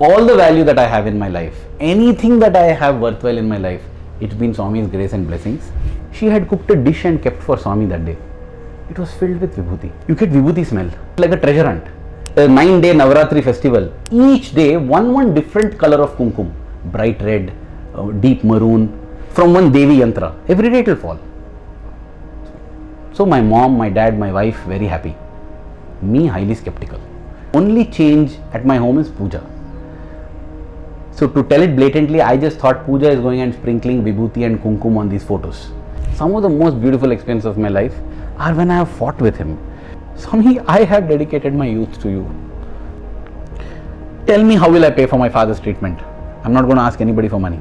all the value that I have in my life, anything that I have worthwhile in my life, it's been Swami's grace and blessings. She had cooked a dish and kept for Swami that day. It was filled with Vibhuti. You get Vibhuti smell, like a treasure hunt. A 9-day Navratri festival. Each day, one different color of kumkum. Bright red, deep maroon, from one Devi yantra. Every day it will fall. So my mom, my dad, my wife, very happy. Me, highly skeptical. Only change at my home is puja. So to tell it blatantly, I just thought puja is going and sprinkling Vibhuti and kumkum on these photos. Some of the most beautiful experiences of my life are when I have fought with him. Swami, I have dedicated my youth to you. Tell me, how will I pay for my father's treatment? I'm not going to ask anybody for money.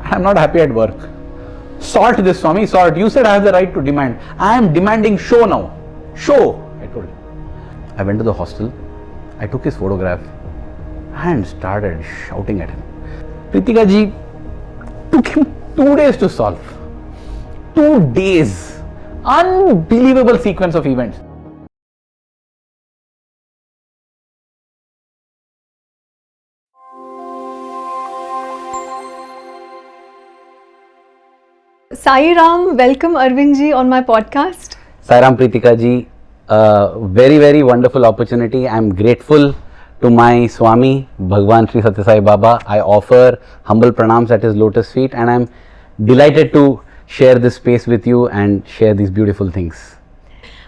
I'm not happy at work. Sort this, Swami, sort. You said I have the right to demand. I am demanding show now. Show, I told you. I went to the hostel. I took his photograph and started shouting at him. Preetika ji, took him 2 days to solve. 2 days. Unbelievable sequence of events. Sai Ram, welcome Aravind ji on my podcast. Sai Ram, Preetika ji, very, very wonderful opportunity. I am grateful to my Swami, Bhagwan Sri Sathya Sai Baba. I offer humble pranams at his lotus feet, and I am delighted to share this space with you and share these beautiful things.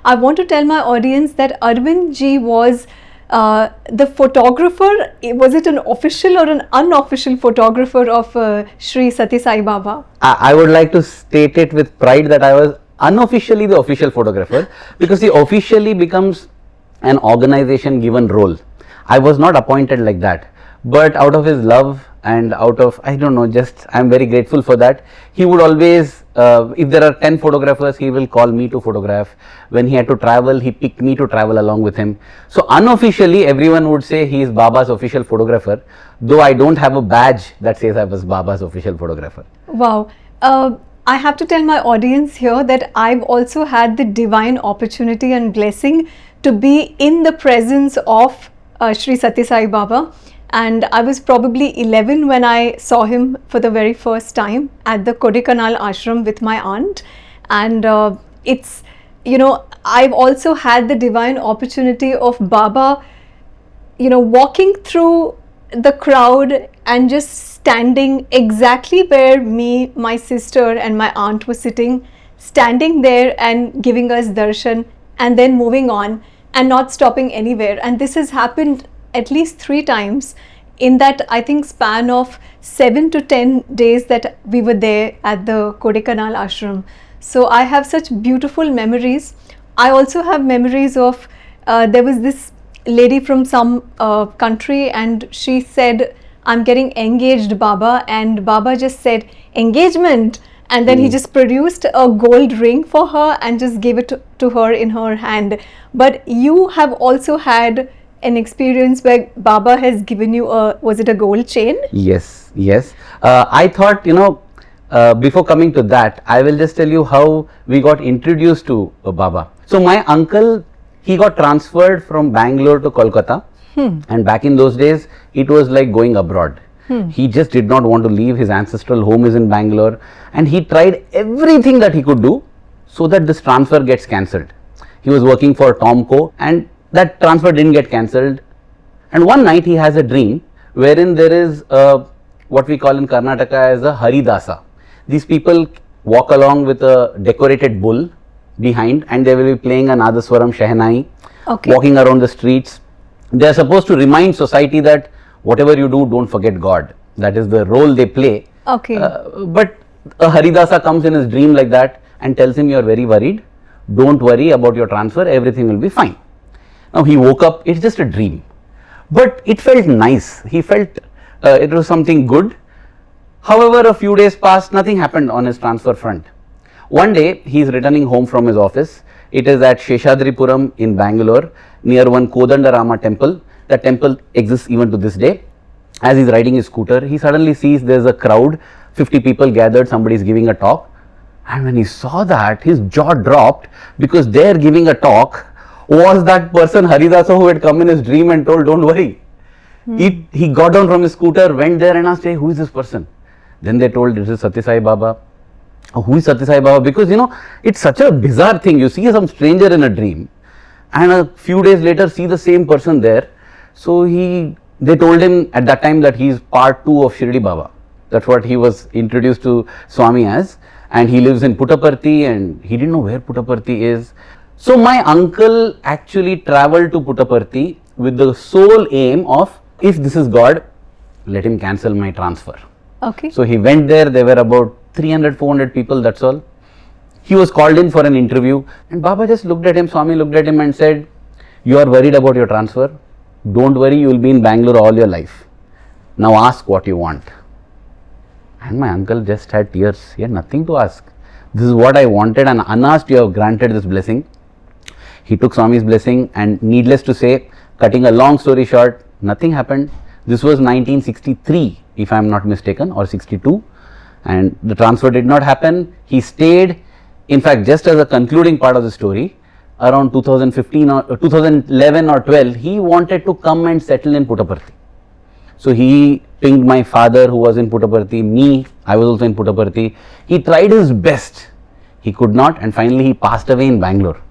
I want to tell my audience that Aravind ji was the photographer. Was it an official or an unofficial photographer of Sri Sathya Sai Baba? I would like to state it with pride that I was unofficially the official photographer, because he officially becomes an organization given role. I was not appointed like that, but out of his love and out of, I don't know, just I am very grateful for that. He would always, if there are 10 photographers, he will call me to photograph. When he had to travel, he picked me to travel along with him. So unofficially, everyone would say he is Baba's official photographer, though I don't have a badge that says I was Baba's official photographer. Wow. I have to tell my audience here that I've also had the divine opportunity and blessing to be in the presence of Sri Sathya Sai Baba, and I was probably 11 when I saw him for the very first time at the Kodaikanal ashram with my aunt. And it's, you know, I've also had the divine opportunity of Baba, you know, walking through the crowd and just standing exactly where me, my sister and my aunt were sitting, standing there and giving us darshan and then moving on and not stopping anywhere. And this has happened at least 3 times in that, I think, span of 7 to 10 days that we were there at the Kodaikanal ashram. So I have such beautiful memories. I also have memories of, there was this lady from some country, and she said, I'm getting engaged, Baba, and Baba just said, engagement, and then he just produced a gold ring for her and just gave it to her in her hand. But you have also had an experience where Baba has given you a, was it a gold chain? Yes, yes. I thought, you know, before coming to that, I will just tell you how we got introduced to Baba. So my uncle, he got transferred from Bangalore to Kolkata, and back in those days, it was like going abroad. He just did not want to leave. His ancestral home is in Bangalore, and he tried everything that he could do so that this transfer gets cancelled. He was working for Tomco, and that transfer didn't get cancelled. And one night he has a dream wherein there is what we call in Karnataka as a Haridasa. These people walk along with a decorated bull behind, and they will be playing an Adaswaram Shehnai, walking around the streets. They are supposed to remind society that whatever you do, don't forget God. That is the role they play. But a Haridasa comes in his dream like that and tells him, you are very worried. Don't worry about your transfer. Everything will be fine. Now he woke up. It's just a dream. But it felt nice. He felt it was something good. However, a few days passed. Nothing happened on his transfer front. One day, he is returning home from his office. It is at Sheshadripuram in Bangalore, near one Kodandarama temple. That temple exists even to this day. As he is riding his scooter, he suddenly sees there is a crowd, 50 people gathered, somebody is giving a talk. And when he saw that, his jaw dropped, because there giving a talk was that person Haridasa who had come in his dream and told, don't worry. He got down from his scooter, went there and asked, hey, who is this person? Then they told, this is Sathya Sai Baba. Oh, who is Sathya Sai Baba? Because it's such a bizarre thing. You see some stranger in a dream and a few days later see the same person there. So they told him at that time that he is part 2 of Shirdi Baba. That's what he was introduced to Swami as, and he lives in Puttaparthi and he didn't know where Puttaparthi is. So my uncle actually traveled to Puttaparthi with the sole aim of, if this is God, let him cancel my transfer. Okay. So he went there, there were about 300-400 people, that's all. He was called in for an interview and Baba just looked at him, Swami looked at him and said, you are worried about your transfer, don't worry, you will be in Bangalore all your life. Now ask what you want. And my uncle just had tears, he had nothing to ask. This is what I wanted and unasked you have granted this blessing. He took Swami's blessing and needless to say, cutting a long story short, nothing happened. This was 1963 if I am not mistaken, or 62, and the transfer did not happen. He stayed, in fact just as a concluding part of the story, around 2015 or 2011 or 12, he wanted to come and settle in Puttaparthi. So he pinged my father who was in Puttaparthi, me, I was also in Puttaparthi. He tried his best, he could not, and finally he passed away in Bangalore.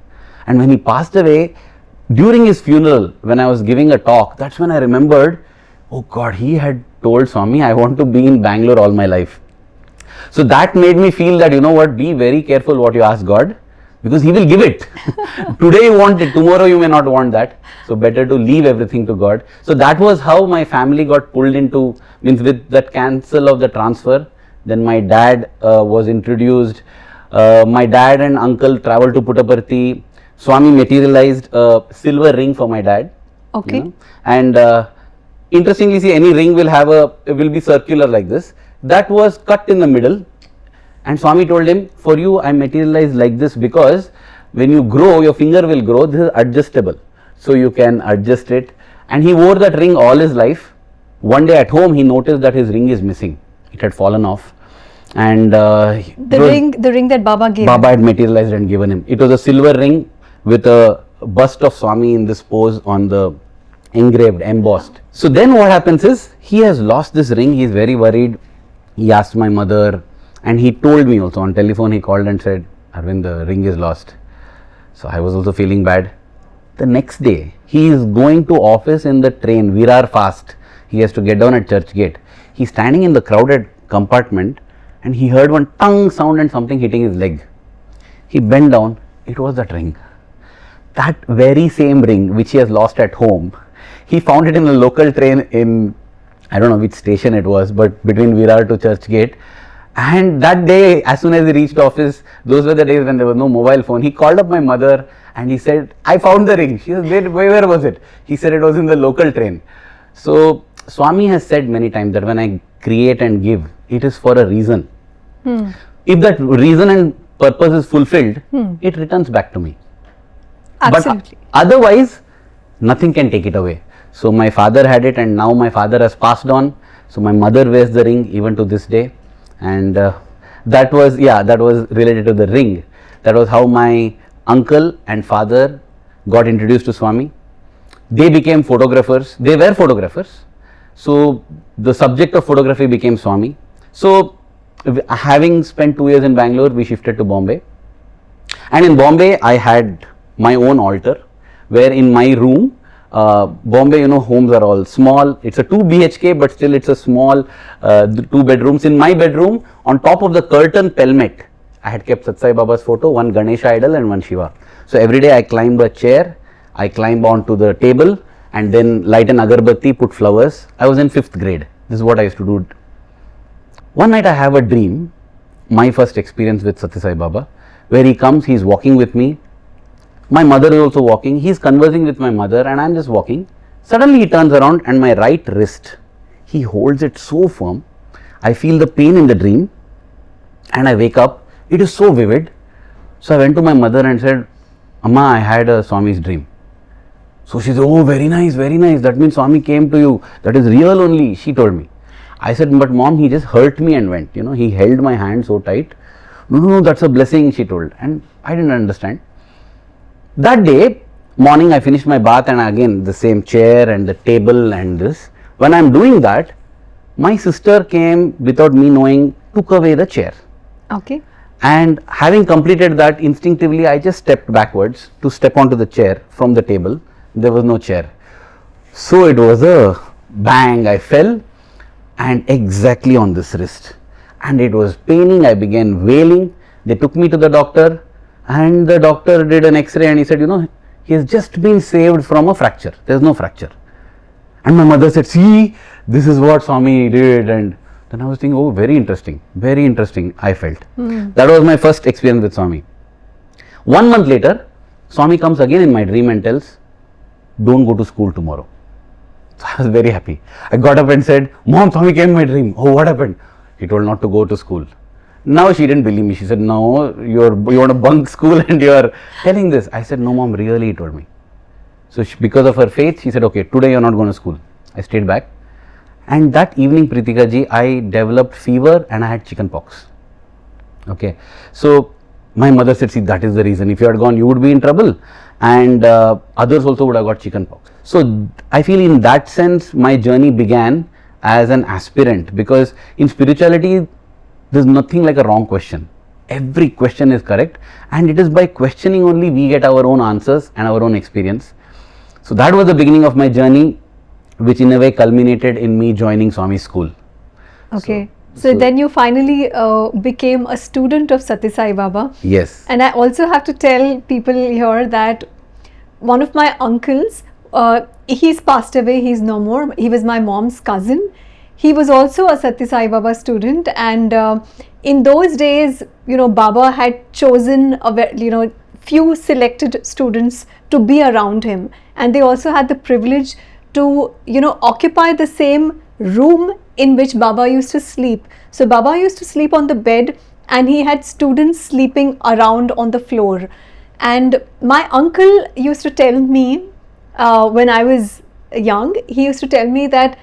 And when he passed away, during his funeral, when I was giving a talk, that's when I remembered, oh God, he had told Swami, I want to be in Bangalore all my life. So that made me feel that, you know what, be very careful what you ask God, because he will give it. Today you want it, tomorrow you may not want that. So better to leave everything to God. So that was how my family got pulled into, means with that cancel of the transfer. Then my dad was introduced. My dad and uncle traveled to Puttaparthi. Swami materialized a silver ring for my dad. Okay. And interestingly, see, any ring will be circular like this. That was cut in the middle. And Swami told him, for you I materialized like this because when you grow, your finger will grow, this is adjustable. So you can adjust it. And he wore that ring all his life. One day at home, he noticed that his ring is missing. It had fallen off. And the ring that Baba gave Baba had materialized and given him. It was a silver ring with a bust of Swami in this pose on the engraved, embossed. So then what happens is, he has lost this ring, he is very worried. He asked my mother and he told me also on telephone, he called and said, Aravind, the ring is lost. So I was also feeling bad. The next day, he is going to office in the train, Virar fast. He has to get down at Church Gate. He is standing in the crowded compartment and he heard one tongue sound and something hitting his leg. He bent down, it was that ring. That very same ring which he has lost at home, he found it in a local train in, I don't know which station it was, but between Virar to Church Gate. And that day, as soon as he reached office, those were the days when there was no mobile phone, he called up my mother and he said, I found the ring. She said, where was it? He said it was in the local train. So Swami has said many times that when I create and give, it is for a reason. If that reason and purpose is fulfilled, it returns back to me. Absolutely. But otherwise, nothing can take it away. So my father had it and now my father has passed on. So my mother wears the ring even to this day. And that was related to the ring. That was how my uncle and father got introduced to Swami. They became photographers. They were photographers. So the subject of photography became Swami. So having spent 2 years in Bangalore, we shifted to Bombay. And in Bombay, I had my own altar, where in my room, Bombay, homes are all small. It's a 2 BHK, but still it's a small 2 bedrooms. In my bedroom, on top of the curtain pelmet, I had kept Sathya Sai Baba's photo, one Ganesha idol and one Shiva. So every day I climb a chair, I climb onto the table and then light an agarbatti, put flowers. I was in 5th grade. This is what I used to do. One night I have a dream, my first experience with Sathya Sai Baba, where he comes, he is walking with me. My mother is also walking, he is conversing with my mother and I am just walking. Suddenly he turns around and my right wrist, he holds it so firm. I feel the pain in the dream and I wake up. It is so vivid. So I went to my mother and said, Amma, I had a Swami's dream. So she said, oh, very nice, very nice. That means Swami came to you. That is real only, she told me. I said, but mom, he just hurt me and went. He held my hand so tight. No, that's a blessing, she told. And I didn't understand. That day, morning I finished my bath and again the same chair and the table and this. When I am doing that, my sister came without me knowing, took away the chair. Okay. And having completed that, instinctively I just stepped backwards to step onto the chair from the table. There was no chair. So it was a bang, I fell, and exactly on this wrist. And it was paining, I began wailing. They took me to the doctor, and the doctor did an x-ray and he said, he has just been saved from a fracture. There is no fracture. And my mother said, see, this is what Swami did. And then I was thinking, oh, very interesting, I felt. That was my first experience with Swami. 1 month later, Swami comes again in my dream and tells, don't go to school tomorrow. So I was very happy. I got up and said, Mom, Swami came in my dream. Oh, what happened? He told not to go to school. Now she didn't believe me. She said, no, you want to bunk school and you are telling this. I said, no, Mom, really, he told me. So because of her faith, she said, okay, today you are not going to school. I stayed back. And that evening, Preetika ji, I developed fever and I had chicken pox. Okay. So my mother said, see, that is the reason. If you had gone, you would be in trouble. And others also would have got chicken pox. So I feel in that sense, my journey began as an aspirant, because in spirituality, there is nothing like a wrong question. Every question is correct, and it is by questioning only we get our own answers and our own experience. So that was the beginning of my journey, which in a way culminated in me joining Swami's school. Okay. So then you finally became a student of Sathya Sai Baba. Yes. And I also have to tell people here that one of my uncles, he's passed away, he's no more. He was my mom's cousin. He was also a Sathya Sai Baba student, and in those days, Baba had chosen few selected students to be around him, and they also had the privilege to occupy the same room in which Baba used to sleep. So Baba used to sleep on the bed, and he had students sleeping around on the floor. And my uncle used to tell me when I was young, he used to tell me that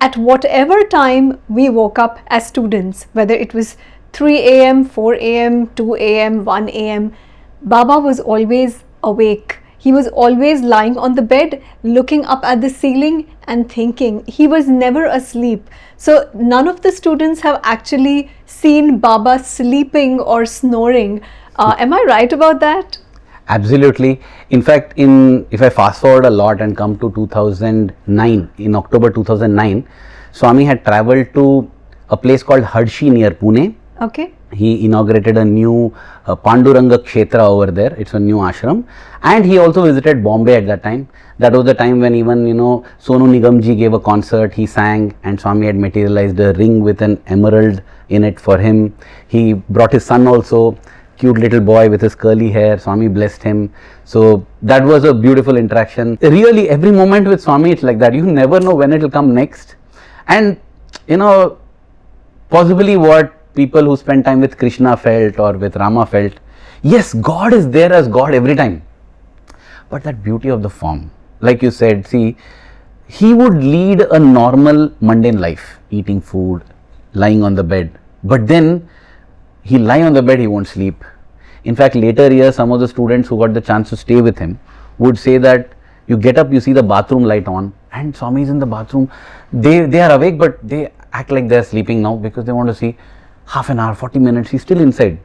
at whatever time we woke up as students, whether it was 3 a.m., 4 a.m., 2 a.m., 1 a.m., Baba was always awake. He was always lying on the bed, looking up at the ceiling and thinking. He was never asleep. So none of the students have actually seen Baba sleeping or snoring. Am I right about that? Absolutely. In fact, if I fast forward a lot and come to 2009, in October 2009, Swami had travelled to a place called Hadshi near Pune. Okay. He inaugurated a new Panduranga Kshetra over there. It's a new ashram. And he also visited Bombay at that time. That was the time when even, Sonu Nigam ji gave a concert, he sang, and Swami had materialized a ring with an emerald in it for him. He brought his son also, cute little boy with his curly hair. Swami blessed him. So that was a beautiful interaction. Really, every moment with Swami, it's like that. You never know when it will come next. And, possibly what people who spend time with Krishna felt or with Rama felt. Yes, God is there as God every time. But that beauty of the form, like you said, see, he would lead a normal mundane life, eating food, lying on the bed. But then he'll lie on the bed, he won't sleep. In fact, later years, some of the students who got the chance to stay with him would say that you get up, you see the bathroom light on, and Swami is in the bathroom. They are awake, but they act like they are sleeping now because they want to see half an hour, 40 minutes, he's still inside.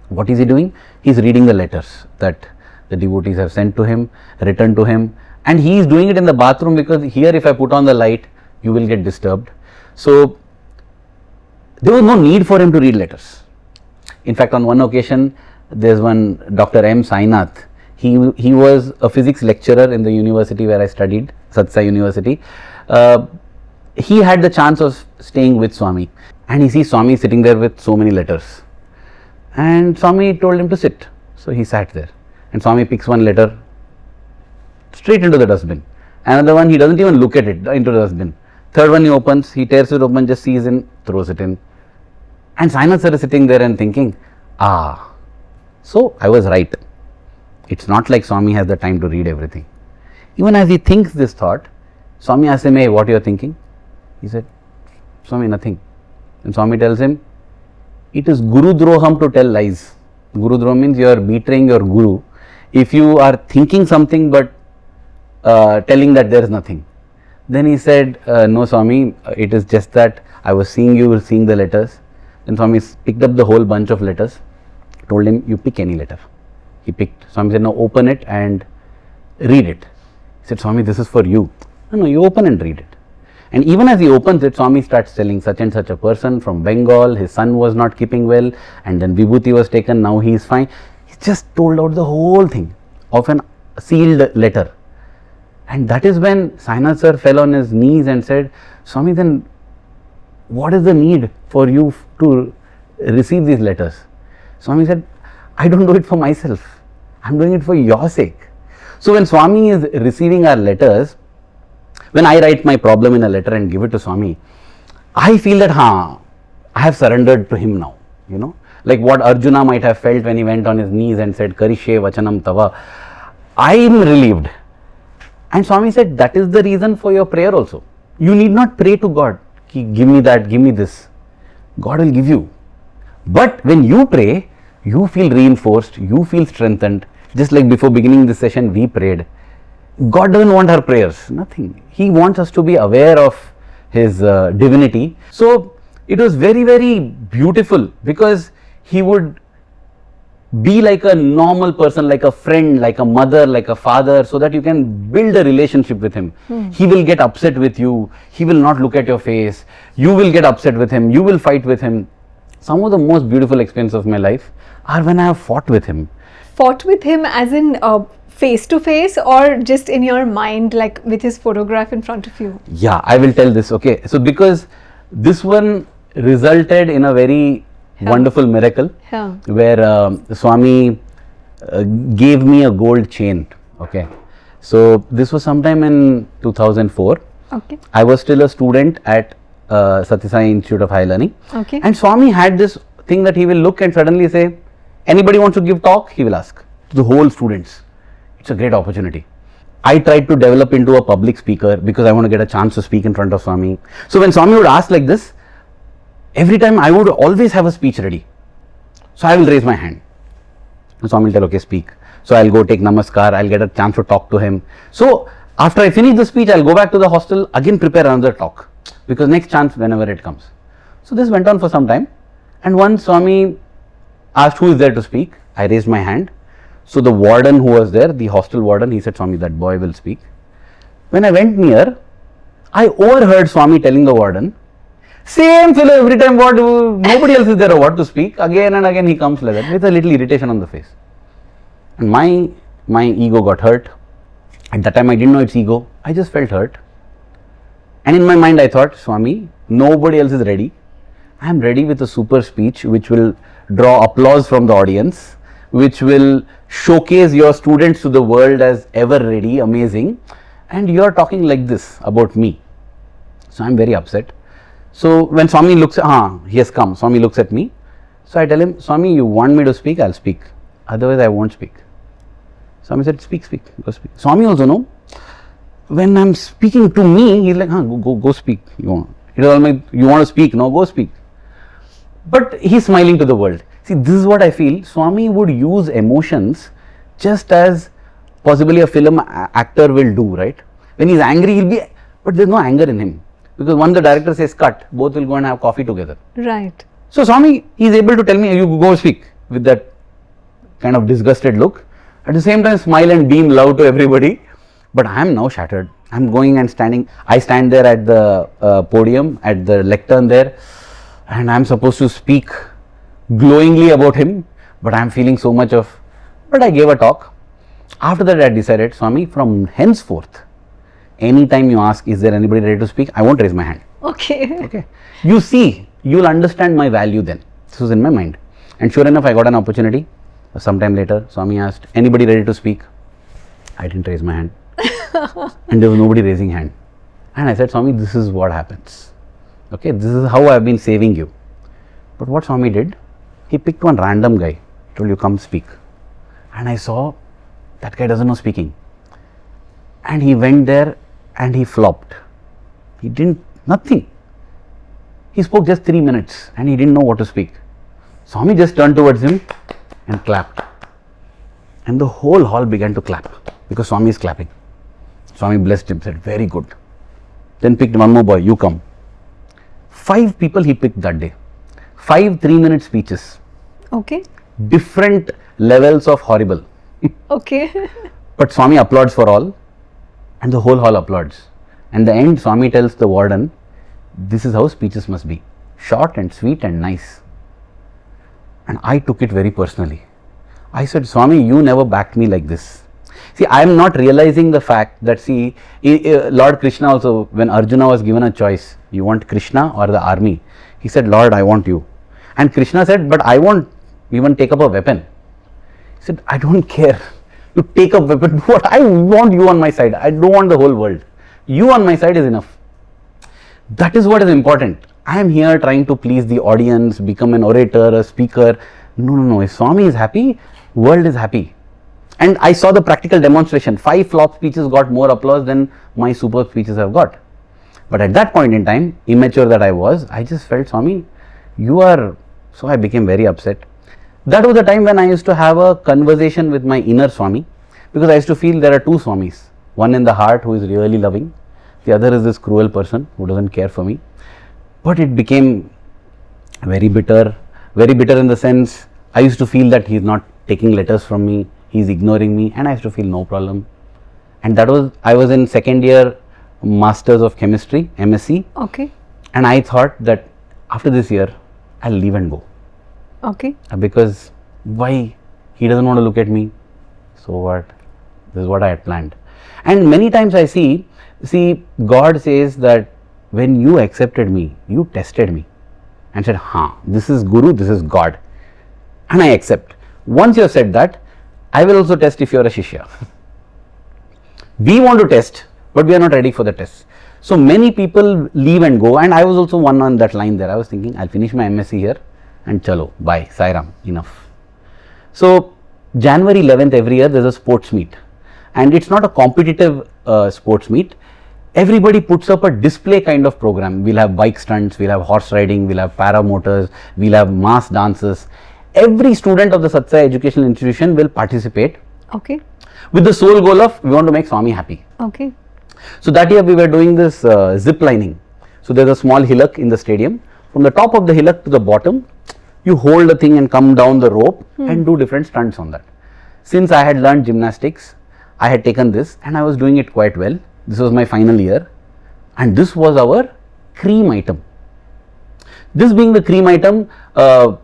What is he doing? He's reading the letters that the devotees have sent to him, written to him, and he is doing it in the bathroom because here if I put on the light, you will get disturbed. So there was no need for him to read letters. In fact, on one occasion, there's one Dr. M. Sainath. He was a physics lecturer in the university where I studied, Sathya Sai University. He had the chance of staying with Swami, and he sees Swami sitting there with so many letters. And Swami told him to sit. So he sat there, and Swami picks one letter straight into the dustbin. Another one, he doesn't even look at it, into the dustbin. Third one he opens, he tears it open, just sees in, throws it in. And Sainath sir is sitting there and thinking, so I was right. It's not like Swami has the time to read everything. Even as he thinks this thought, Swami asks him, hey, what you are thinking? He said, Swami, nothing. And Swami tells him, it is Guru Droham to tell lies. Guru Droham means you are betraying your Guru if you are thinking something but telling that there is nothing. Then he said, no Swami, it is just that I was seeing you, seeing the letters. Then Swami picked up the whole bunch of letters, told him, you pick any letter. He picked. Swami said, no, open it and read it. He said, Swami, this is for you. No, you open and read it. And even as he opens it, Swami starts telling such and such a person from Bengal, his son was not keeping well, and then Vibhuti was taken, now he is fine. He just told out the whole thing of an sealed letter. And that is when Sainath sir fell on his knees and said, Swami, then what is the need for you to receive these letters? Swami said, I don't do it for myself. I am doing it for your sake. So when Swami is receiving our letters, when I write my problem in a letter and give it to Swami, I feel that, I have surrendered to him now, like what Arjuna might have felt when he went on his knees and said, Karishe Vachanam Tava. I am relieved. And Swami said, that is the reason for your prayer also. You need not pray to God, give me that, give me this. God will give you. But when you pray, you feel reinforced, you feel strengthened. Just like before beginning this session, we prayed. God doesn't want our prayers, nothing. He wants us to be aware of His divinity. So it was very, very beautiful because He would be like a normal person, like a friend, like a mother, like a father, so that you can build a relationship with him. He will get upset with you. He will not look at your face. You will get upset with him. You will fight with him. Some of the most beautiful experiences of my life are when I have fought with him. Fought with him as in face to face or just in your mind, like with his photograph in front of you? Yeah, I will tell this. Okay, so because this one resulted in a very wonderful miracle where Swami gave me a gold chain. Okay, so this was sometime in 2004. Okay, I was still a student at Sathya Sai Institute of Higher Learning. Okay, and Swami had this thing that he will look and suddenly say, anybody wants to give talk? He will ask to the whole students. It's a great opportunity. I tried to develop into a public speaker because I want to get a chance to speak in front of Swami. So when Swami would ask like this, every time I would always have a speech ready. So I will raise my hand. And Swami will tell, okay, speak. So I'll go take namaskar, I'll get a chance to talk to him. So after I finish the speech, I'll go back to the hostel, again prepare another talk because next chance whenever it comes. So this went on for some time. And once Swami asked who is there to speak, I raised my hand. So the warden who was there, the hostel warden, he said, Swami, that boy will speak. When I went near, I overheard Swami telling the warden, same fellow every time, what, nobody else is there or what to speak. Again and again he comes like that with a little irritation on the face. And my ego got hurt. At that time I didn't know it's ego. I just felt hurt. And in my mind I thought, Swami, nobody else is ready. I am ready with a super speech which will draw applause from the audience, which will showcase your students to the world as ever ready, amazing. And you are talking like this about me. So I am very upset. So when Swami looks, he has come, Swami looks at me. So I tell him, Swami, you want me to speak, I'll speak. Otherwise I won't speak. Swami said, speak, go speak. Swami also know, when I'm speaking to me, he's like, go speak. You want to speak? No, go speak. But he's smiling to the world. See, this is what I feel. Swami would use emotions just as possibly a film actor will do, right? When he's angry, he'll be, but there's no anger in him. Because once the director says cut, both will go and have coffee together. Right. So Swami is able to tell me, you go speak, with that kind of disgusted look. At the same time, smile and beam love to everybody. But I am now shattered. I am going and standing. I stand there at the podium, at the lectern there, and I am supposed to speak glowingly about him. But I am feeling so much of. But I gave a talk. After that, I decided, Swami, from henceforth, anytime you ask, is there anybody ready to speak? I won't raise my hand. Okay. You see, you will understand my value then. This was in my mind. And sure enough, I got an opportunity. Sometime later, Swami asked, anybody ready to speak? I didn't raise my hand. And there was nobody raising hand. And I said, Swami, this is what happens. Okay, this is how I have been saving you. But what Swami did, he picked one random guy, told you come speak. And I saw that guy doesn't know speaking. And he went there and he flopped. He didn't, nothing. He spoke just 3 minutes and he didn't know what to speak. Swami just turned towards him and clapped. And the whole hall began to clap because Swami is clapping. Swami blessed him, said, very good. then picked one more boy, you come. 5 people he picked that day. 5 3-minute speeches. Okay. Different levels of horrible. Okay. But Swami applauds for all, and the whole hall applauds. And the end, Swami tells the warden, this is how speeches must be. Short and sweet and nice. And I took it very personally. I said, Swami, you never backed me like this. See, I am not realizing the fact that, see, Lord Krishna also, when Arjuna was given a choice, you want Krishna or the army? He said, Lord, I want you. And Krishna said, but I won't even take up a weapon. He said, I don't care. You take up weapon. What? I want you on my side. I don't want the whole world. You on my side is enough. That is what is important. I am here trying to please the audience, become an orator, a speaker. No. If Swami is happy, world is happy. And I saw the practical demonstration. 5 flop speeches got more applause than my superb speeches have got. But at that point in time, immature that I was, I just felt, Swami, you are... So I became very upset. That was the time when I used to have a conversation with my inner Swami, because I used to feel there are 2 Swamis. One in the heart who is really loving. The other is this cruel person who doesn't care for me. But it became very bitter in the sense, I used to feel that he is not taking letters from me, he is ignoring me, and I used to feel no problem. And that was, I was in 2nd year Masters of Chemistry, MSc. Okay. And I thought that after this year, I'll leave and go. Okay. Because why? He doesn't want to look at me. So what? This is what I had planned. And many times I see, God says that when you accepted me, you tested me and said, this is Guru, this is God. And I accept. Once you have said that, I will also test if you are a Shishya. We want to test, but we are not ready for the test. So many people leave and go, and I was also one on that line there. I was thinking, I'll finish my MSc here and chalo, bye, Sairam, enough. So January 11th every year there's a sports meet, and it's not a competitive sports meet. Everybody puts up a display kind of program. We'll have bike stunts, we'll have horse riding, we'll have paramotors, we'll have mass dances. Every student of the Sathya Sai educational institution will participate. Okay. With the sole goal of, we want to make Swami happy. Okay. So that year we were doing this zip lining. So there's a small hillock in the stadium. From the top of the hillock to the bottom, you hold the thing and come down the rope and do different stunts on that. Since I had learned gymnastics, I had taken this and I was doing it quite well. This was my final year, and this was our cream item. This being the cream item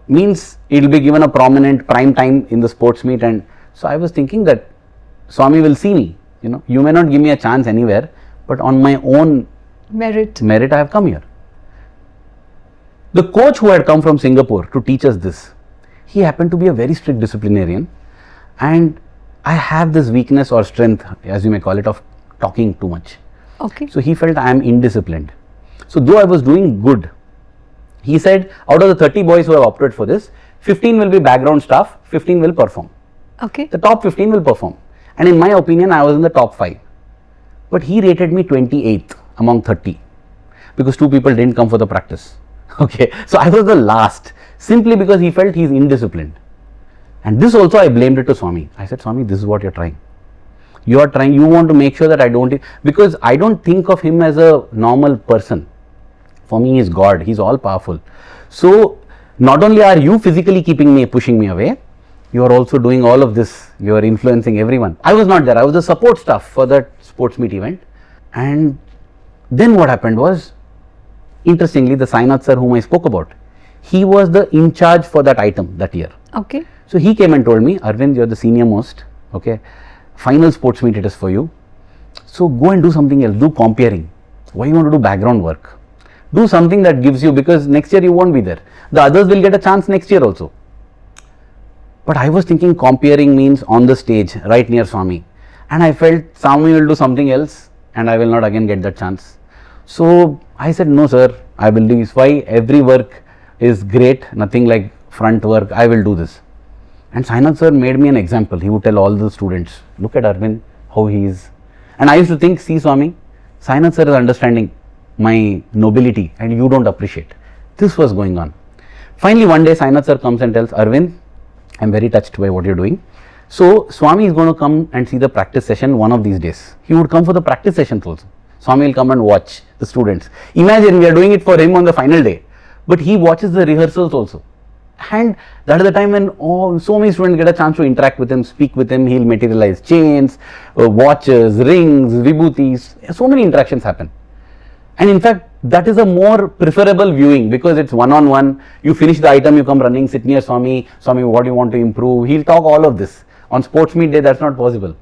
means it will be given a prominent prime time in the sports meet, and so I was thinking that Swami will see me. You may not give me a chance anywhere, but on my own merit I have come here. The coach who had come from Singapore to teach us this, he happened to be a very strict disciplinarian, and I have this weakness or strength, as you may call it, of talking too much. Okay. So he felt I am indisciplined. So though I was doing good, he said out of the 30 boys who have opted for this, 15 will be background staff, 15 will perform. Okay. The top 15 will perform. And in my opinion, I was in the top 5. But he rated me 28th among 30 because 2 people didn't come for the practice. Okay. So I was the last simply because he felt he is indisciplined. And this also I blamed it to Swami. I said, Swami, this is what you're trying. You are trying, you want to make sure that I don't, because I don't think of him as a normal person. For me, he is God, he is all powerful. So not only are you physically pushing me away, you are also doing all of this, you are influencing everyone. I was not there, I was the support staff for that sports meet event. And then what happened was, interestingly, the Sainath sir whom I spoke about, he was the in charge for that item that year. Okay. So he came and told me, Aravind, you are the senior most, okay, final sports meet it is for you. So go and do something else, do comparing. Why you want to do background work? Do something that gives you, because next year you won't be there. The others will get a chance next year also. But I was thinking comparing means on the stage, right near Swami. And I felt Swami will do something else and I will not again get that chance. So I said, no sir, I will do this. Why? Every work is great, nothing like front work, I will do this. And Sainath sir made me an example. He would tell all the students, look at Aravind, how he is. And I used to think, see Swami, Sainath sir is understanding my nobility and you don't appreciate. This was going on. Finally one day Sainath sir comes and tells, Aravind, I am very touched by what you are doing. So Swami is going to come and see the practice session one of these days. He would come for the practice sessions also. Swami will come and watch the students. Imagine we are doing it for him on the final day, but he watches the rehearsals also. And that is the time when so many students get a chance to interact with him, speak with him. He'll materialize chains, watches, rings, vibhutis. So many interactions happen. And in fact, that is a more preferable viewing because it's one-on-one. You finish the item, you come running, sit near Swami. Swami, what do you want to improve? He'll talk all of this. On sports meet day, that's not possible.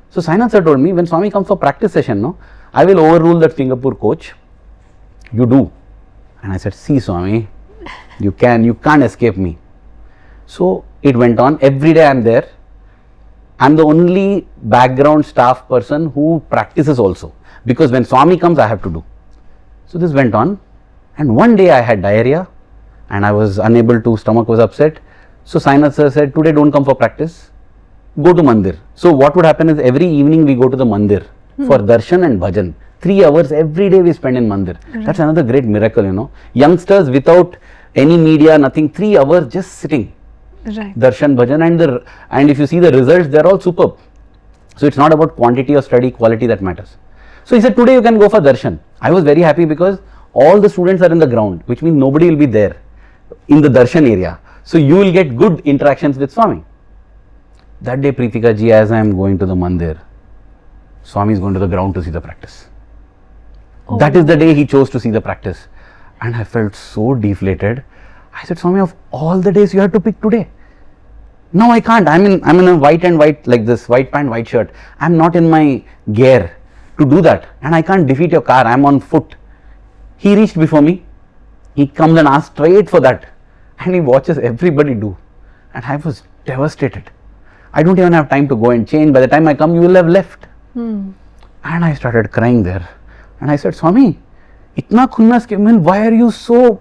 So Sainath sir told me, when Swami comes for practice session, no, I will overrule that Singapore coach. You do. And I said, see Swami, you can't escape me. So it went on. Every day I'm there. I'm the only background staff person who practices also. Because when Swami comes, I have to do. So this went on. And one day I had diarrhea and I was unable to, stomach was upset. So Sainath sir said, today don't come for practice. Go to mandir. So what would happen is every evening we go to the mandir for darshan and bhajan. 3 hours every day we spend in mandir. That's another great miracle, you know. Youngsters without any media, nothing, 3 hours just sitting. Right. Darshan, bhajan, and if you see the results, they're all superb. So it's not about quantity of study, quality that matters. So he said, today you can go for darshan. I was very happy because all the students are in the ground, which means nobody will be there in the darshan area. So you will get good interactions with Swami. That day, Preetika ji, as I am going to the mandir, Swami is going to the ground to see the practice. Oh. That is the day he chose to see the practice. And I felt so deflated. I said, Swami, of all the days you had to pick today. No, I can't. I'm in a white and white like this, white pant, white shirt. I'm not in my gear to do that. And I can't defeat your car. I'm on foot. He reached before me. He comes and asks straight for that. And he watches everybody do. And I was devastated. I don't even have time to go and change. By the time I come, you will have left. And I started crying there. And I said, Swami, itna khunnas ke, why are you so,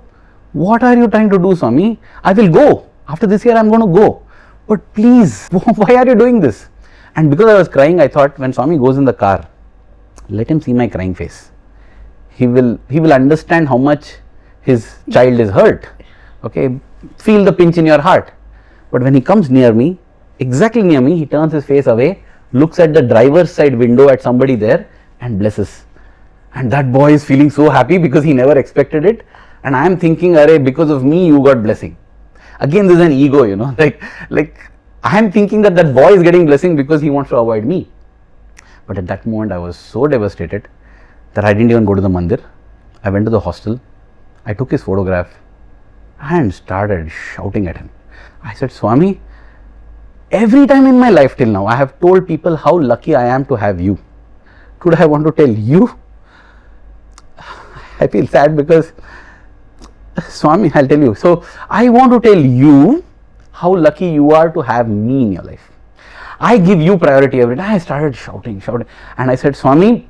what are you trying to do, Swami? I will go. After this year, I'm going to go. But please, why are you doing this? And because I was crying, I thought when Swami goes in the car, let him see my crying face. He will understand how much his child is hurt. Okay, feel the pinch in your heart. But when he comes near me, exactly near me, he turns his face away, looks at the driver's side window at somebody there and blesses. And that boy is feeling so happy because he never expected it. And I am thinking, arey, because of me, you got blessing. Again, there's an ego, you know, like I am thinking that boy is getting blessing because he wants to avoid me. But at that moment, I was so devastated that I didn't even go to the mandir. I went to the hostel. I took his photograph and started shouting at him. I said, Swami, every time in my life till now, I have told people how lucky I am to have you. Today I want to tell you. I feel sad because, Swami, I'll tell you. So, I want to tell you how lucky you are to have me in your life. I give you priority every day. I started shouting. And I said, Swami,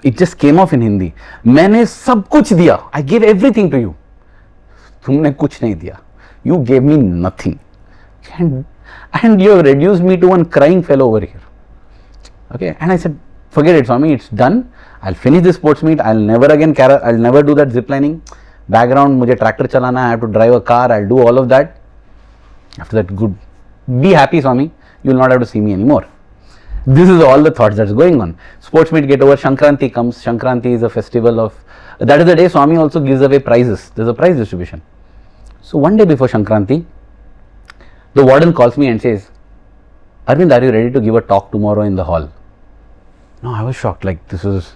it just came off in Hindi. मैंने सब कुछ दिया. I gave everything to you. तुमने कुछ नहीं दिया. You gave me nothing. And you have reduced me to one crying fellow over here. Okay. And I said, forget it, Swami, it's done. I'll finish this sports meet. I'll never do that ziplining. Background, mujhe tractor chalana, I have to drive a car, I'll do all of that. After that, good. Be happy, Swami. You will not have to see me anymore. This is all the thoughts that's going on. Sports meet get over, Shankranti comes. Shankranti is a festival of, that is the day Swami also gives away prizes. There's a prize distribution. So one day before Shankranti, the warden calls me and says, Aravind, are you ready to give a talk tomorrow in the hall? No, I was shocked, like this was.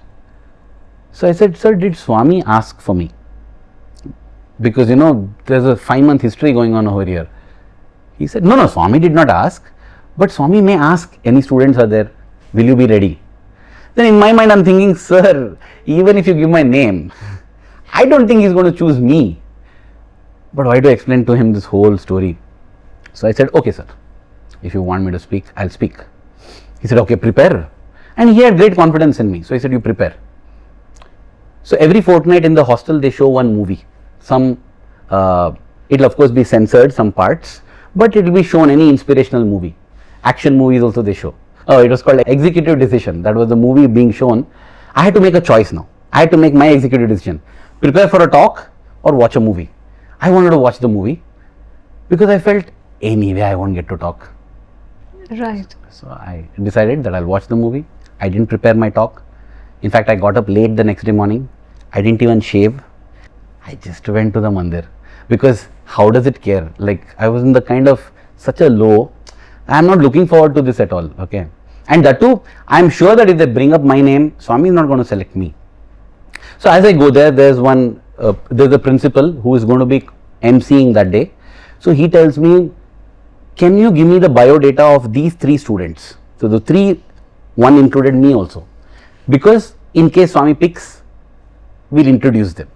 So I said, sir, did Swami ask for me? Because you know, there's a 5-month history going on over here. He said, no, Swami did not ask, but Swami may ask, any students are there, will you be ready? Then in my mind I'm thinking, sir, even if you give my name, I don't think he's going to choose me. But why do I explain to him this whole story? So I said, okay sir, if you want me to speak, I'll speak. He said, okay, prepare. And he had great confidence in me. So he said, you prepare. So every fortnight in the hostel, they show one movie. It'll of course be censored, some parts, but it will be shown any inspirational movie. Action movies also they show. It was called Executive Decision. That was the movie being shown. I had to make a choice now. I had to make my executive decision. Prepare for a talk or watch a movie. I wanted to watch the movie because I felt anyway I won't get to talk. Right. So I decided that I'll watch the movie. I didn't prepare my talk. In fact, I got up late the next day morning. I didn't even shave. I just went to the mandir, because how does it care? Like, I was in the kind of such a low. I am not looking forward to this at all. Okay, and that too, I am sure that if they bring up my name, Swami is not going to select me. So as I go there, there's a principal who is going to be emceeing that day. So he tells me, can you give me the bio data of these 3 students? So the 3, one included me also, because in case Swami picks, we'll introduce them.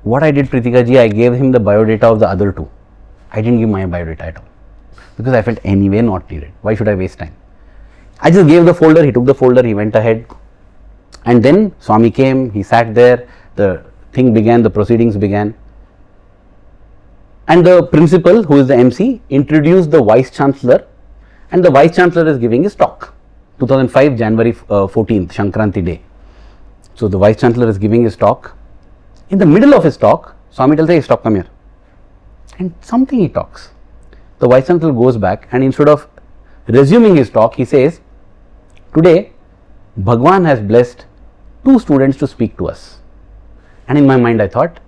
What I did, Preetika ji, I gave him the bio data of the other 2. I didn't give my bio data at all, because I felt anyway not needed. Why should I waste time? I just gave the folder, he took the folder, he went ahead, and then Swami came, he sat there, the thing began, the proceedings began, and the principal, who is the MC, introduced the Vice Chancellor, and the Vice Chancellor is giving his talk. 2005 January 14th, Shankranti day. So the Vice Chancellor is giving his talk. In the middle of his talk, Swami tells him, hey, stop, come here. And something he talks. The Vice Chancellor goes back, and instead of resuming his talk, he says, today, Bhagwan has blessed 2 students to speak to us. And in my mind I thought,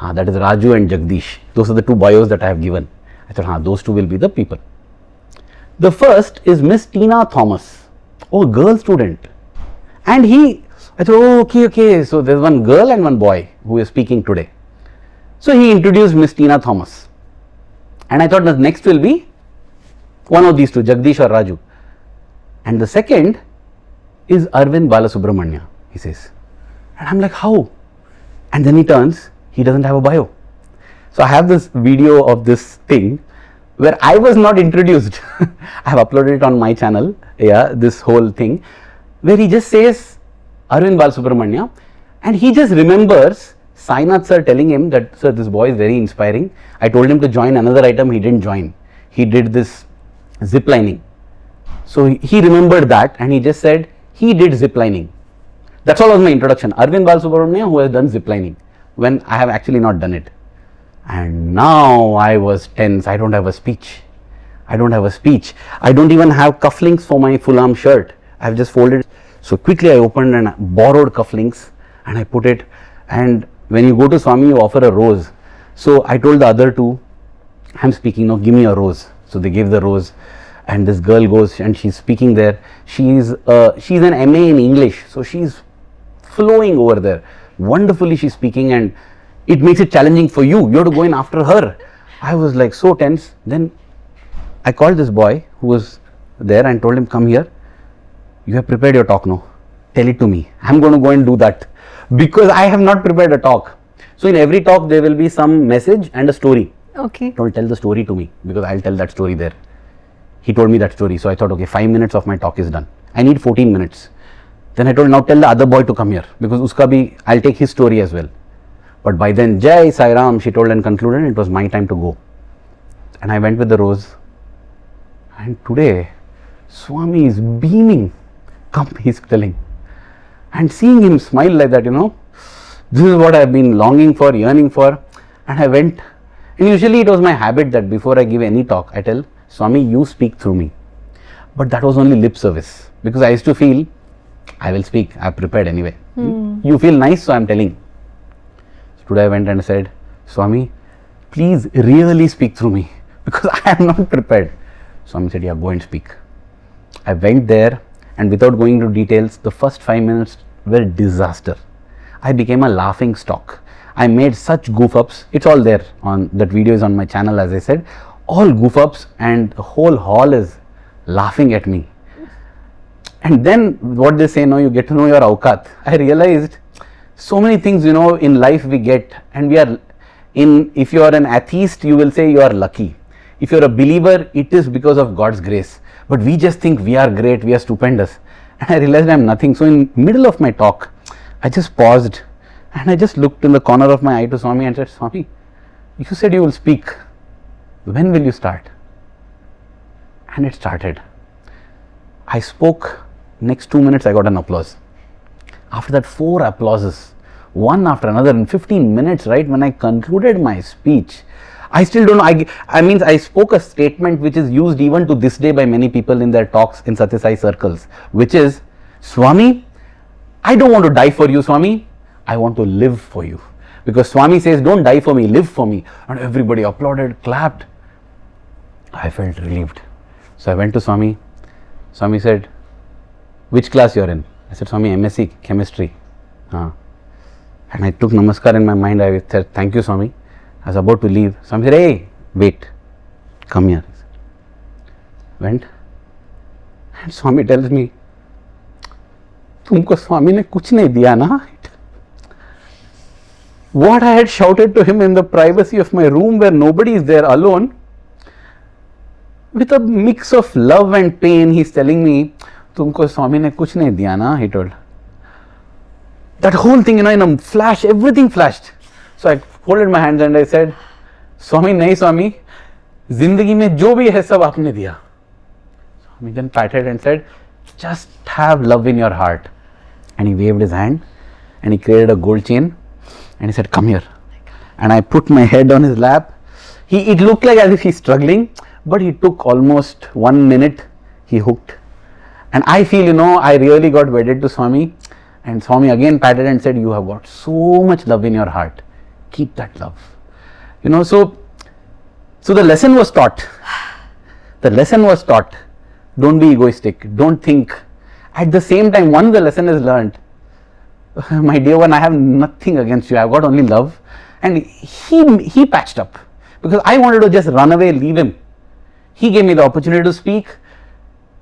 that is Raju and Jagdish. Those are the 2 bios that I have given. I thought, those 2 will be the people. The first is Miss Tina Thomas. Oh, girl student. And I thought, oh, okay. So there's one girl and one boy who is speaking today. So he introduced Miss Tina Thomas. And I thought the next will be one of these 2, Jagdish or Raju. And the second is Aravind Balasubramanya, he says. And I'm like, how? And then he turns, he doesn't have a bio. So I have this video of this thing where I was not introduced. I have uploaded it on my channel, this whole thing, where he just says Aravind Balasubramanya, and he just remembers Sainath sir telling him that, sir, this boy is very inspiring. I told him to join another item, he didn't join. He did this zip lining. So he remembered that, and he just said he did zip lining. That's all was my introduction. Aravind Balasubramanya, who has done zip lining, when I have actually not done it. And now I was tense. I don't have a speech. I don't even have cufflinks for my full arm shirt. I have just folded. So quickly I opened and borrowed cufflinks, and I put it. And when you go to Swami, you offer a rose. So I told the other 2, I'm speaking now, give me a rose. So they gave the rose, and this girl goes and she's speaking there. She's an MA in English, so she's flowing over there. Wonderfully she's speaking, and it makes it challenging for you. You have to go in after her. I was like so tense. Then I called this boy who was there and told him, come here. You have prepared your talk now. Tell it to me. I'm going to go and do that, because I have not prepared a talk. So in every talk there will be some message and a story. Okay. Told, tell the story to me, because I'll tell that story there. He told me that story. So I thought, okay, 5 minutes of my talk is done. I need 14 minutes. Then I told, now tell the other boy to come here, because uska bhi, I'll take his story as well. But by then, Jai Sai Ram, she told and concluded, it was my time to go. And I went with the rose. And today, Swami is beaming. Come, he's telling. And seeing him smile like that, this is what I have been longing for, yearning for. And I went. And usually it was my habit that before I give any talk, I tell, Swami, you speak through me. But that was only lip service, because I used to feel, I will speak, I have prepared anyway. You feel nice, so I am telling. So today I went and said, Swami, please really speak through me, because I am not prepared. Swami said, yeah, go and speak. I went there, and without going into details, the first 5 minutes were disaster. I became a laughing stock. I made such goof ups. It's all there on that video is on my channel, as I said. All goof ups, and the whole hall is laughing at me. And then what they say, no, you get to know your awqat. I realized so many things, in life we get, and if you are an atheist, you will say you are lucky. If you are a believer, it is because of God's grace. But we just think we are great, we are stupendous. And I realized I am nothing. So in middle of my talk, I just paused, and I just looked in the corner of my eye to Swami and said, Swami, you said you will speak. When will you start? And it started. I spoke. Next 2 minutes, I got an applause. After that, 4 applauses, one after another in 15 minutes, right? When I concluded my speech, I still don't know. I spoke a statement which is used even to this day by many people in their talks in Sathya Sai circles, which is, Swami, I don't want to die for you, Swami. I want to live for you. Because Swami says, don't die for me, live for me. And everybody applauded, clapped. I felt relieved. So I went to Swami. Swami said, which class you're in? I said, Swami, MSc chemistry. And I took namaskar in my mind. I said, thank you, Swami. I was about to leave. Swami said, hey, wait, come here. Went. And Swami tells me, तुमको स्वामी ने कुछ नहीं दिया ना. What I had shouted to him in the privacy of my room where nobody is there, alone, with a mix of love and pain, he's telling me, तुमको स्वामी ने कुछ नहीं दिया ना, he told. That whole thing, in a flash, everything flashed. So I folded my hands and I said, Swami, nahi Swami, zindagi mein jo bhi hai sab aapne diya. Swami then patted and said, just have love in your heart. And he waved his hand and he created a gold chain and he said, come here. And I put my head on his lap. It looked like as if he's struggling, but he took almost 1 minute, he hooked. And I feel, I really got wedded to Swami. And Swami again patted and said, you have got so much love in your heart. Keep that love. So the lesson was taught. The lesson was taught. Don't be egoistic. Don't think. At the same time, once the lesson is learned, my dear one, I have nothing against you. I've got only love. And he patched up. Because I wanted to just run away, leave him. He gave me the opportunity to speak.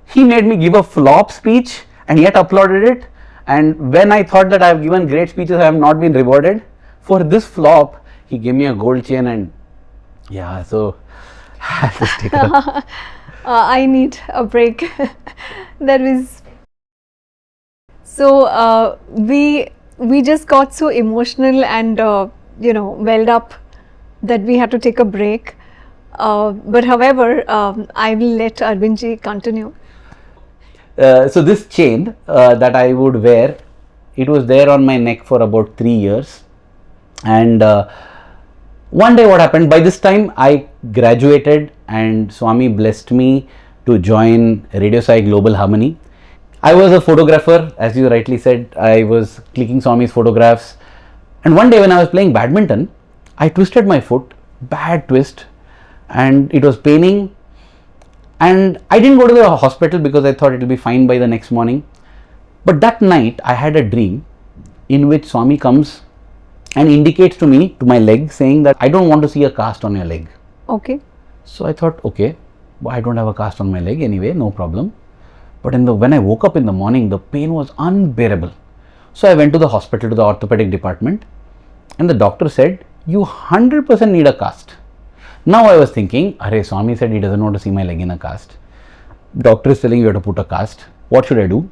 He made me give a flop speech and yet applauded it. And when I thought that I have given great speeches, I have not been rewarded. For this flop, he gave me a gold chain and so I just take it up. I need a break. That was... So we just got so emotional and welled up that we had to take a break. But however, I will let Arvindji continue. So this chain that I would wear, it was there on my neck for about 3 years. And one day what happened, by this time I graduated and Swami blessed me to join Radio Sai Global Harmony. I was a photographer, as you rightly said. I was clicking Swami's photographs. And one day when I was playing badminton, I twisted my foot, bad twist, and it was paining. And I didn't go to the hospital because I thought it will be fine by the next morning. But that night I had a dream in which Swami comes and indicates to me, to my leg, saying that I don't want to see a cast on your leg. Okay. So I thought, okay, I don't have a cast on my leg anyway, no problem. But when I woke up in the morning, the pain was unbearable. So I went to the hospital, to the orthopedic department, and the doctor said, you 100% need a cast. Now I was thinking, Swami said he doesn't want to see my leg in a cast. Doctor is telling you have to put a cast. What should I do?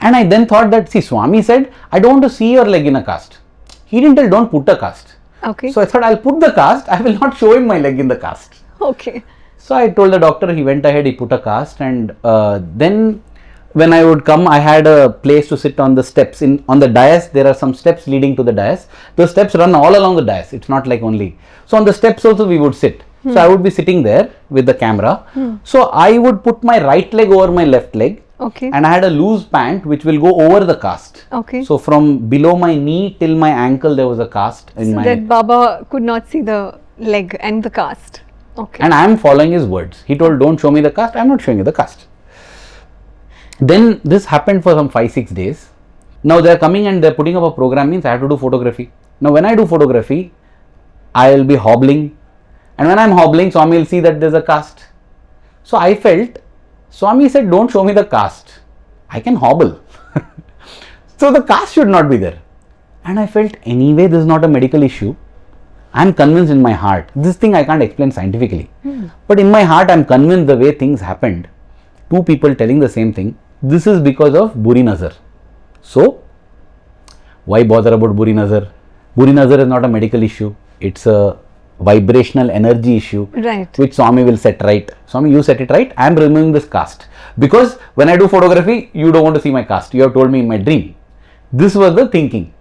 And I then thought that, Swami said, I don't want to see your leg in a cast. He didn't tell don't put a cast. Okay. So I thought I'll put the cast, I will not show him my leg in the cast. Okay. So I told the doctor, he went ahead, he put a cast, and then when I would come, I had a place to sit on the steps. On the dais, there are some steps leading to the dais. The steps run all along the dais. It's not like only. So on the steps also we would sit. So I would be sitting there with the camera. So I would put my right leg over my left leg. Okay. And I had a loose pant which will go over the cast. Okay. So from below my knee till my ankle there was a cast in my... that Baba could not see the leg and the cast. Okay. And I am following his words. He told, don't show me the cast. I am not showing you the cast. Then this happened for some 5-6 days. Now they are coming and they are putting up a program, means I have to do photography. Now when I do photography, I will be hobbling. And when I am hobbling, Swami will see that there is a cast. So I felt, Swami said, don't show me the cast. I can hobble. So the cast should not be there. And I felt, anyway, this is not a medical issue. I am convinced in my heart. This thing I can't explain scientifically. But in my heart, I am convinced the way things happened. Two people telling the same thing. This is because of Buri Nazar. So, why bother about Buri Nazar? Buri Nazar is not a medical issue. It's a vibrational energy issue. Right. Which Swami will set right. Swami, you set it right. I am removing this cast. Because when I do photography, you don't want to see my cast. You have told me in my dream. This was the thinking.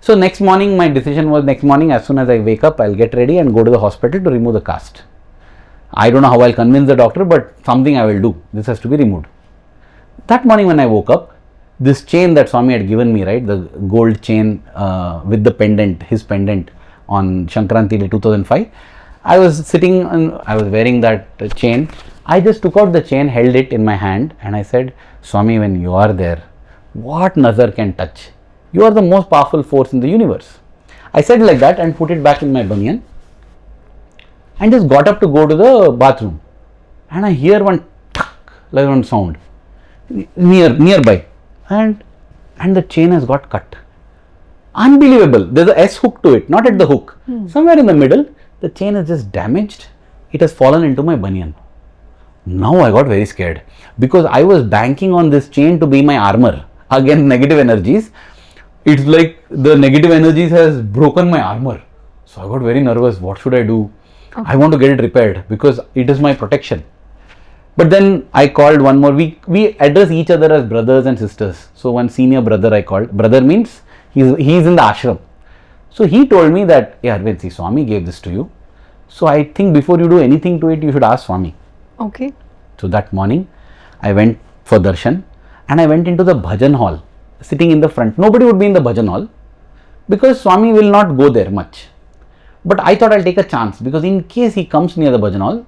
So next morning, my decision was next morning, as soon as I wake up, I'll get ready and go to the hospital to remove the cast. I don't know how I'll convince the doctor, but something I will do. This has to be removed. That morning when I woke up, this chain that Swami had given me, right, the gold chain with the pendant, his pendant on Shankranti 2005. I was sitting and I was wearing that chain. I just took out the chain, held it in my hand, and I said, Swami, when you are there, what nazar can touch? You are the most powerful force in the universe. I said like that and put it back in my banyan and just got up to go to the bathroom. And I hear one tuck, like one sound nearby, and the chain has got cut. Unbelievable. There's a S hook to it, not at the hook. Somewhere in the middle, the chain is just damaged. It has fallen into my banyan. Now I got very scared because I was banking on this chain to be my armor against negative energies. It's like the negative energies has broken my armor. So I got very nervous. What should I do? Okay. I want to get it repaired because it is my protection. But then I called one more. We address each other as brothers and sisters. So one senior brother I called. Brother means he's in the ashram. So he told me that, hey Aravind, see, Swami gave this to you. So I think before you do anything to it, you should ask Swami. Okay. So that morning, I went for darshan and I went into the bhajan hall, sitting in the front. Nobody would be in the bhajan hall because Swami will not go there much. But I thought I'll take a chance because in case he comes near the bhajan hall,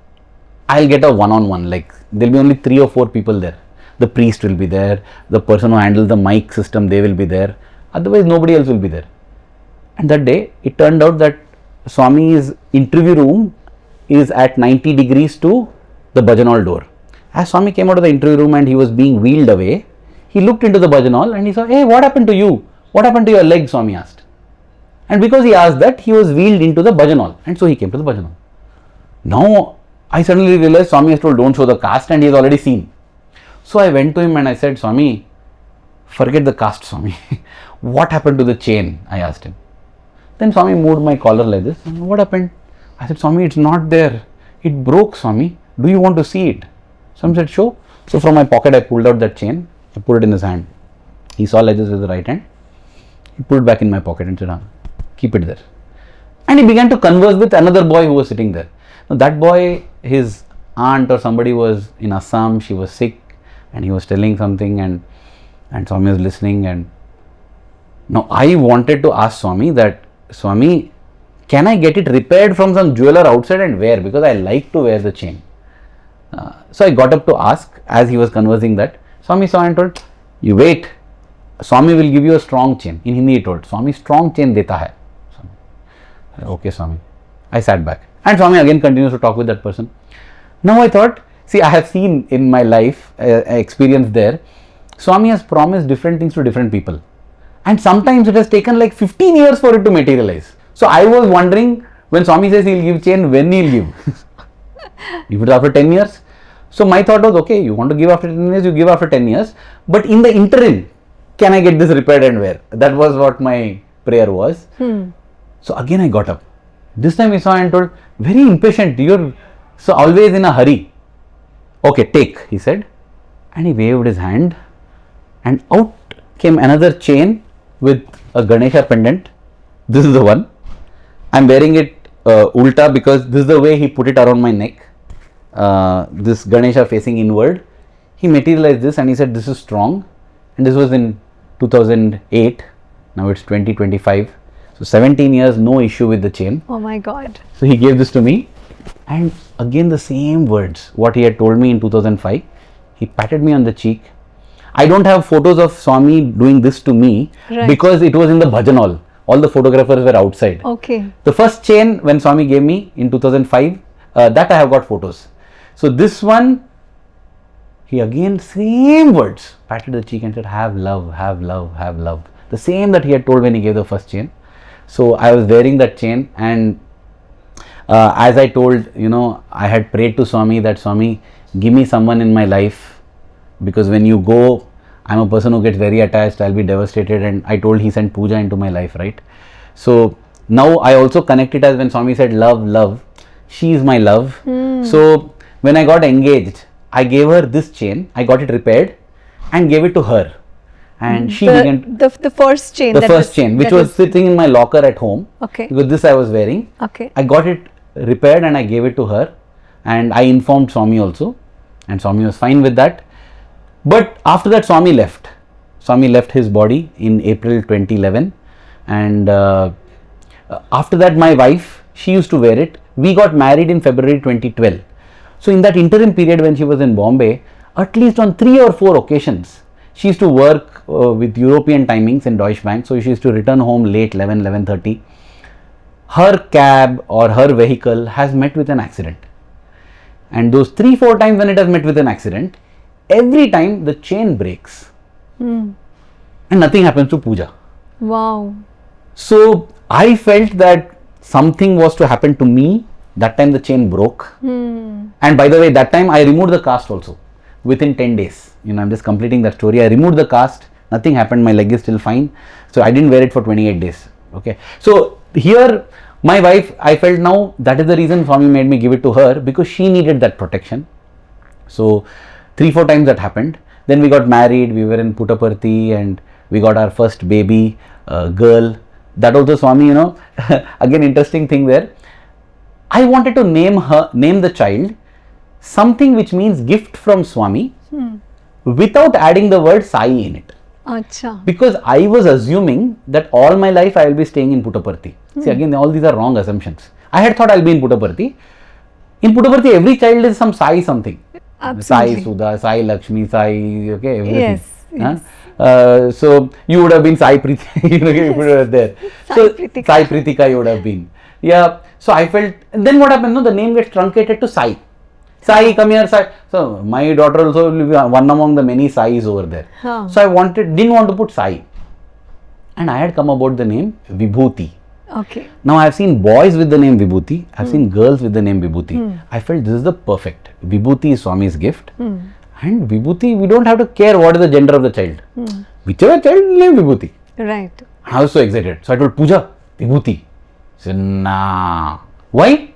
I'll get a one-on-one. Like there'll be only 3 or 4 people there. The priest will be there. The person who handles the mic system, they will be there. Otherwise, nobody else will be there. And that day, it turned out that Swami's interview room is at 90 degrees to the bhajan hall door. As Swami came out of the interview room and he was being wheeled away, he looked into the bhajan hall and he saw, hey, what happened to you? What happened to your leg? Swami asked. And because he asked that, he was wheeled into the bhajan hall. And so he came to the bhajan hall. Now, I suddenly realized Swami has told, don't show the caste, and he has already seen. So I went to him and I said, Swami, forget the caste, Swami. What happened to the chain? I asked him. Then Swami moved my collar like this. What happened? I said, Swami, it's not there. It broke, Swami. Do you want to see it? Swami said, show. So from my pocket, I pulled out that chain. I put it in his hand. He saw like this with the right hand. He put it back in my pocket and said, keep it there. And he began to converse with another boy who was sitting there. Now that boy, his aunt or somebody was in Assam. She was sick and he was telling something and Swami was listening. And now I wanted to ask Swami that, Swami, can I get it repaired from some jeweler outside and wear? Because I like to wear the chain. So I got up to ask as he was conversing that. Swami saw and told, you wait. Swami will give you a strong chain. In Hindi he told, Swami strong chain deta hai. Okay, Swami. I sat back. And Swami again continues to talk with that person. Now I thought, see, I have seen in my life, experience there, Swami has promised different things to different people. And sometimes it has taken like 15 years for it to materialize. So I was wondering, when Swami says he'll give chain, when he'll give? If it's after 10 years. So my thought was, okay, you want to give after 10 years, you give after 10 years. But in the interim, can I get this repaired and wear? That was what my prayer was. So again I got up. This time he saw and told, very impatient, you're so always in a hurry. Okay, take, he said. And he waved his hand and out came another chain with a Ganesha pendant. This is the one. I'm wearing it ulta because this is the way he put it around my neck. This Ganesha facing inward. He materialized this and he said, this is strong. And this was in 2008. Now it's 2025. So 17 years, no issue with the chain. Oh my God. So he gave this to me. And again the same words, what he had told me in 2005. He patted me on the cheek. I don't have photos of Swami doing this to me because it was in the bhajan hall. All the photographers were outside. Okay. The first chain when Swami gave me in 2005, that I have got photos. So this one, he again same words, patted the cheek and said, have love, have love, have love. The same that he had told when he gave the first chain. So I was wearing that chain and as I told, I had prayed to Swami that Swami, give me someone in my life because when you go, I'm a person who gets very attached, I'll be devastated, and I told he sent puja into my life, right? So now I also connect it as when Swami said love, love, she is my love. So when I got engaged, I gave her this chain, I got it repaired and gave it to her. And she began the first chain. The first chain, which was sitting in my locker at home. Okay. Because this I was wearing. Okay. I got it repaired and I gave it to her. And I informed Swami also. And Swami was fine with that. But after that, Swami left. Swami left his body in April 2011, and after that my wife, she used to wear it. We got married in February 2012. So in that interim period when she was in Bombay, at least on 3 or 4 occasions, she used to work with European timings in Deutsche Bank. So she used to return home late, 11:30. Her cab or her vehicle has met with an accident. And those 3-4 times when it has met with an accident, every time the chain breaks. And nothing happens to Pooja. Wow. So I felt that something was to happen to me. That time the chain broke. And by the way, that time I removed the cast also within 10 days. I'm just completing that story. I removed the cast, nothing happened, my leg is still fine. So I didn't wear it for 28 days. Okay. So here my wife, I felt now that is the reason Swami made me give it to her, because she needed that protection. So 3-4 times that happened. Then we got married, we were in Puttaparthi, and we got our first baby, girl. That also Swami, again interesting thing there. I wanted to name the child something which means gift from Swami without adding the word Sai in it. Acha. Because I was assuming that all my life I will be staying in Puttaparthi. See, again, all these are wrong assumptions. I had thought I'll be in Puttaparthi. In Puttaparthi, every child is some Sai something. Absolutely. Sai Sudha, Sai Lakshmi, Sai, okay, everything. Yes. So you would have been Sai Preetika, if you were there. Sai Preetika. Sai Preetika you would have been. Yeah. So I felt, then what happened? No, the name gets truncated to Sai. Sai, come here, Sai. So my daughter also will be one among the many Sais over there. So I didn't want to put Sai. And I had come about the name Vibhuti. Okay. Now I have seen boys with the name Vibhuti. I have seen girls with the name Vibhuti. I felt this is the perfect. Vibhuti is Swami's gift. And Vibhuti, we don't have to care what is the gender of the child. Whichever child, name Vibhuti. Right. I was so excited. So I told Pooja, Vibhuti. She said, nah. Why?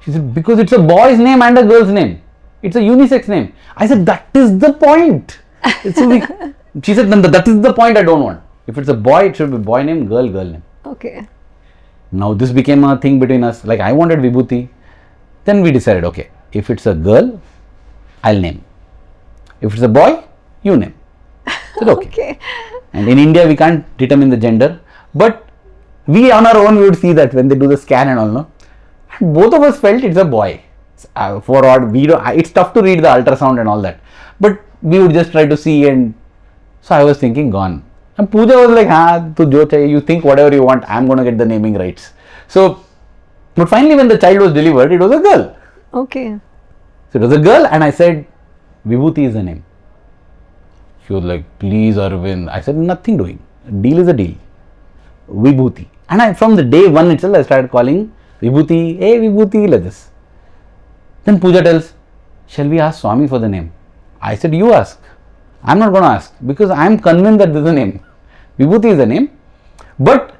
She said, because it's a boy's name and a girl's name. It's a unisex name. I said, that is the point. She said, that is the point I don't want. If it's a boy, it should be boy name, girl name. Okay. Now this became a thing between us. Like I wanted Vibhuti. Then we decided, okay, if it's a girl, I'll name. If it's a boy, you name. I said, okay. And in India, we can't determine the gender. But we on our own, we would see that when they do the scan and all, no? And both of us felt it's a boy. It's tough to read the ultrasound and all that. But we would just try to see, and so I was thinking, gone. And Pooja was like, you think whatever you want, I'm going to get the naming rights. So, but finally when the child was delivered, it was a girl. Okay. So it was a girl, and I said, Vibhuti is the name. She was like, please Aravind. I said, nothing doing. A deal is a deal. Vibhuti. And from the day one itself, I started calling Vibhuti, hey Vibhuti, like this. Then Pooja tells, shall we ask Swami for the name? I said, you ask. I'm not going to ask, because I'm convinced that this is a name. Vibhuti is a name. But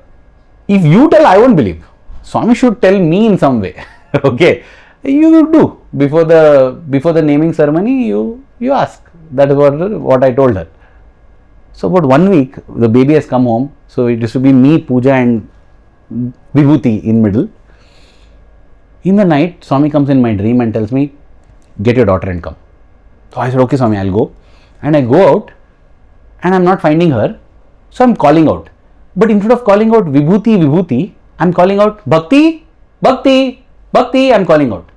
if you tell, I won't believe. Swami should tell me in some way. Okay. You do. Before the naming ceremony, you ask. That is what I told her. So about 1 week, the baby has come home. So it used to be me, Pooja and Vibhuti in middle. In the night, Swami comes in my dream and tells me, get your daughter and come. So I said, okay Swami, I'll go. And I go out and I'm not finding her. So I'm calling out. But instead of calling out Vibhuti, I'm calling out Bhakti, I'm calling out.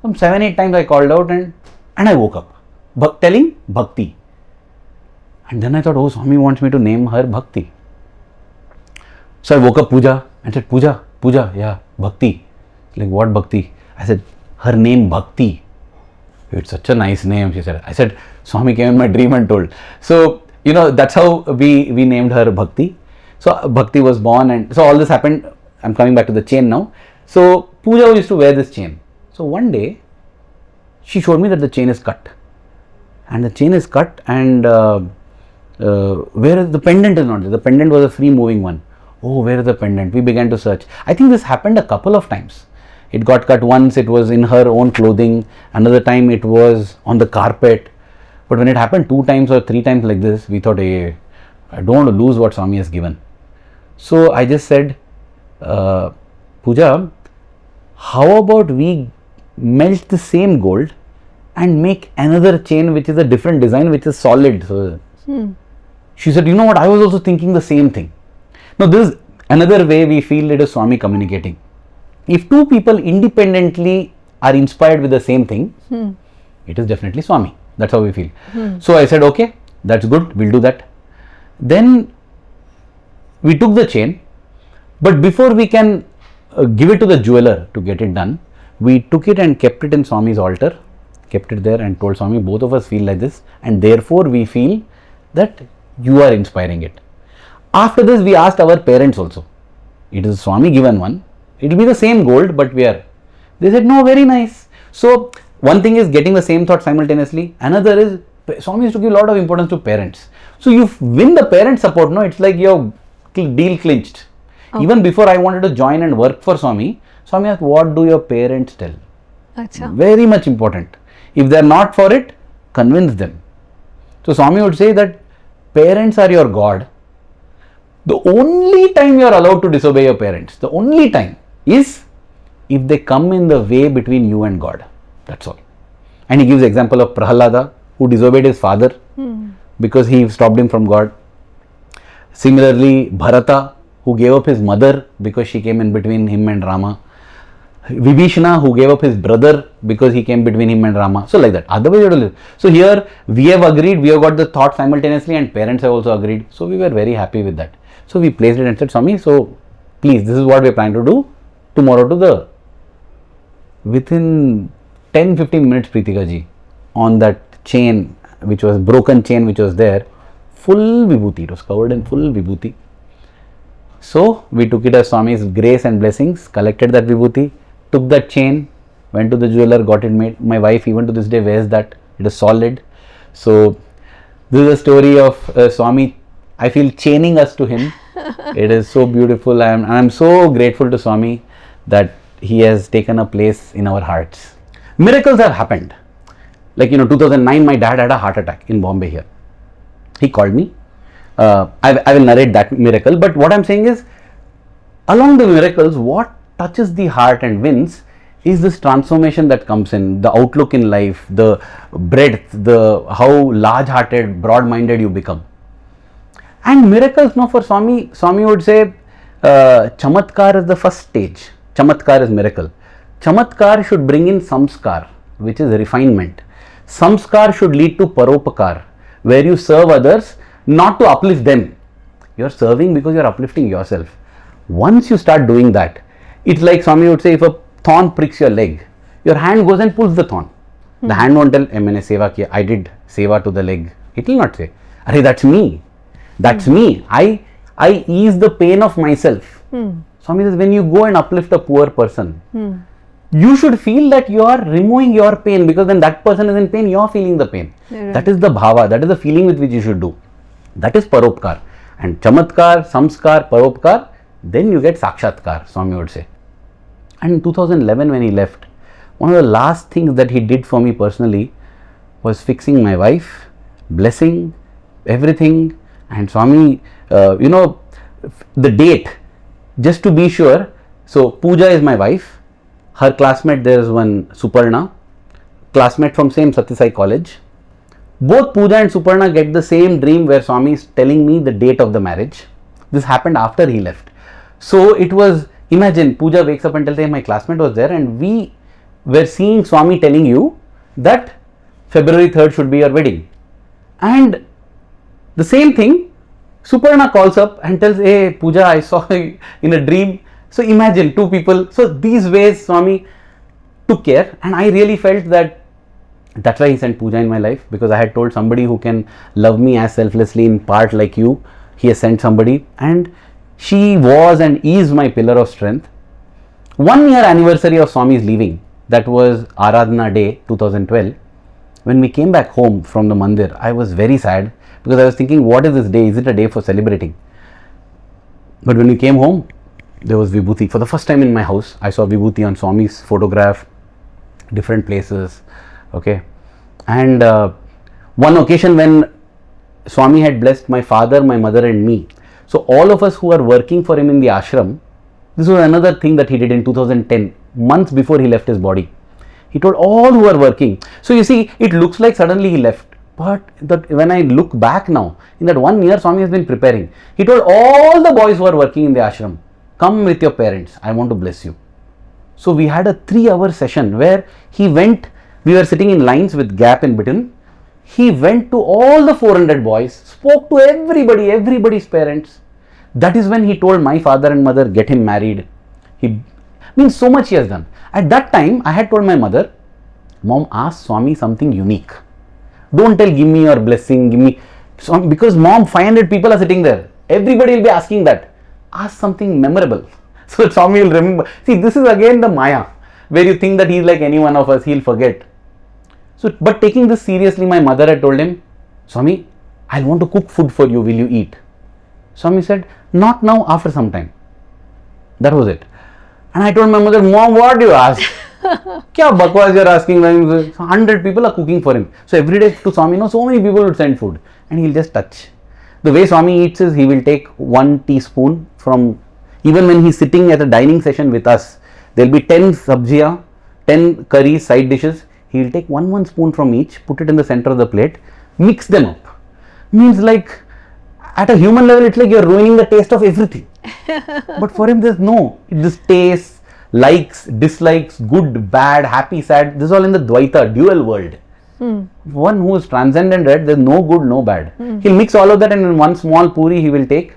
Some 7-8 times I called out and I woke up. Telling Bhakti. And then I thought, oh, Swami wants me to name her Bhakti. So I woke up Pooja and said, Pooja, yeah, Bhakti. Like, what Bhakti? I said, her name Bhakti. It's such a nice name, she said. I said, Swami came in my dream and told. So, that's how we named her Bhakti. So Bhakti was born, and so all this happened. I'm coming back to the chain now. So Pooja used to wear this chain. So one day, she showed me that the chain is cut. And the chain is cut, and where is the pendant is not there. The pendant was a free moving one. Oh, where is the pendant? We began to search. I think this happened a couple of times. It got cut once, it was in her own clothing. Another time it was on the carpet. But when it happened 2 times or 3 times like this, we thought, hey, I don't want to lose what Swami has given. So I just said, Pooja, how about we melt the same gold and make another chain which is a different design, which is solid. So She said, you know what, I was also thinking the same thing. Now this is another way we feel it is Swami communicating. If two people independently are inspired with the same thing, it is definitely Swami. That's how we feel. So I said, okay, that's good, we'll do that. Then we took the chain, but before we can give it to the jeweler to get it done, we took it and kept it in Swami's altar, kept it there and told Swami, both of us feel like this, and therefore we feel that you are inspiring it. After this, we asked our parents also. It is Swami given one. It will be the same gold, but where? They said, no, very nice. So one thing is getting the same thought simultaneously. Another is Swami used to give a lot of importance to parents. So you win the parent support, no? It's like your deal clinched. Okay. Even before I wanted to join and work for Swami, Swami asked, what do your parents tell? Achha. Very much important. If they are not for it, convince them. So Swami would say that parents are your God. The only time you are allowed to disobey your parents, the only time is if they come in the way between you and God. That's all. And he gives example of Prahalada, who disobeyed his father because he stopped him from God. Similarly, Bharata, who gave up his mother because she came in between him and Rama. Vibhishana, who gave up his brother because he came between him and Rama. So like that. Otherwise, you have to live. So here we have agreed, we have got the thought simultaneously, and parents have also agreed. So we were very happy with that. So we placed it and said, Swami, so please, this is what we are planning to do tomorrow to the, within 10-15 minutes, Preetika ji, on that chain, which was broken chain, which was there, full Vibhuti, it was covered in full Vibhuti. So we took it as Swami's grace and blessings, collected that Vibhuti, took that chain, went to the jeweler, got it made. My wife even to this day wears that. It is solid. So this is a story of Swami, I feel, chaining us to him. It is so beautiful. I am so grateful to Swami that he has taken a place in our hearts. Miracles have happened. Like, 2009, my dad had a heart attack in Bombay here. He called me. I will narrate that miracle. But what I am saying is, along the miracles, what touches the heart and wins is this transformation that comes in, the outlook in life, the breadth, how large-hearted, broad-minded you become. And miracles, for Swami would say, Chamatkar is the first stage. Chamatkar is miracle. Chamatkar should bring in samskar, which is refinement. Samskar should lead to paropakar, where you serve others, not to uplift them. You are serving because you are uplifting yourself. Once you start doing that, it's like Swami would say, if a thorn pricks your leg, your hand goes and pulls the thorn. The hand won't tell, maine seva kiya, I did seva to the leg. It will not say, Arey, that's me. That's me. I ease the pain of myself. Swami says, when you go and uplift a poor person, you should feel that you are removing your pain, because when that person is in pain, you are feeling the pain. Right. That is the bhava, that is the feeling with which you should do. That is paropkar. And chamatkar, samskar, paropkar, then you get sakshatkar, Swami would say. And in 2011 when he left, one of the last things that he did for me personally was fixing my wife, blessing, everything. And Swami, the date, just to be sure. So Pooja is my wife. Her classmate, there is one Suparna, classmate from same Sathya Sai college. Both Pooja and Suparna get the same dream where Swami is telling me the date of the marriage. This happened after he left. So it was, imagine, Pooja wakes up and tells, hey, my classmate was there, and we were seeing Swami telling you that February 3rd should be your wedding. And the same thing, Suparna calls up and tells, hey, Pooja, I saw you in a dream. So imagine two people. So these ways Swami took care, and I really felt that that's why he sent Pooja in my life, because I had told somebody who can love me as selflessly in part like you. He has sent somebody, and she was and is my pillar of strength. 1 year anniversary of Swami's leaving, that was Aradhana Day 2012. When we came back home from the mandir, I was very sad, because I was thinking, what is this day? Is it a day for celebrating? But when we came home, there was Vibhuti. For the first time in my house, I saw Vibhuti on Swami's photograph, different places. Okay. And one occasion when Swami had blessed my father, my mother and me. So all of us who are working for him in the ashram, this was another thing that he did in 2010, months before he left his body. He told all who are working. So you see, it looks like suddenly he left. But when I look back now, in that 1 year Swami has been preparing. He told all the boys who are working in the ashram, come with your parents, I want to bless you. So we had a 3-hour session where he went, we were sitting in lines with gap in between. He went to all the 400 boys, spoke to everybody's parents. That is when he told my father and mother, get him married. Means so much he has done. At that time, I had told my mother, Mom, ask Swami something unique. Don't tell, give me your blessing, give me, because Mom, 500 people are sitting there. Everybody will be asking that. Ask something memorable. So Swami will remember. See, this is again the Maya, where you think that he is like any one of us, he will forget. So, but taking this seriously, my mother had told him, Swami, I want to cook food for you, will you eat? Swami said, not now, after some time. That was it. And I told my mother, Mom, what do you ask? Kya bakwas you are asking? 100 people are cooking for him. So every day to Swami, so many people would send food and he'll just touch. The way Swami eats is, he will take 1 teaspoon from, even when he's sitting at a dining session with us, there will be 10 sabjiya, 10 curries, side dishes. He will take 1 spoon from each, put it in the center of the plate, mix them up. Means like, at a human level, it's like you're ruining the taste of everything. But for him, there's no. This taste, likes, dislikes, good, bad, happy, sad, this is all in the Dvaita, dual world. One who is transcendent, right? There's no good, no bad. He'll mix all of that and in one small puri he will take.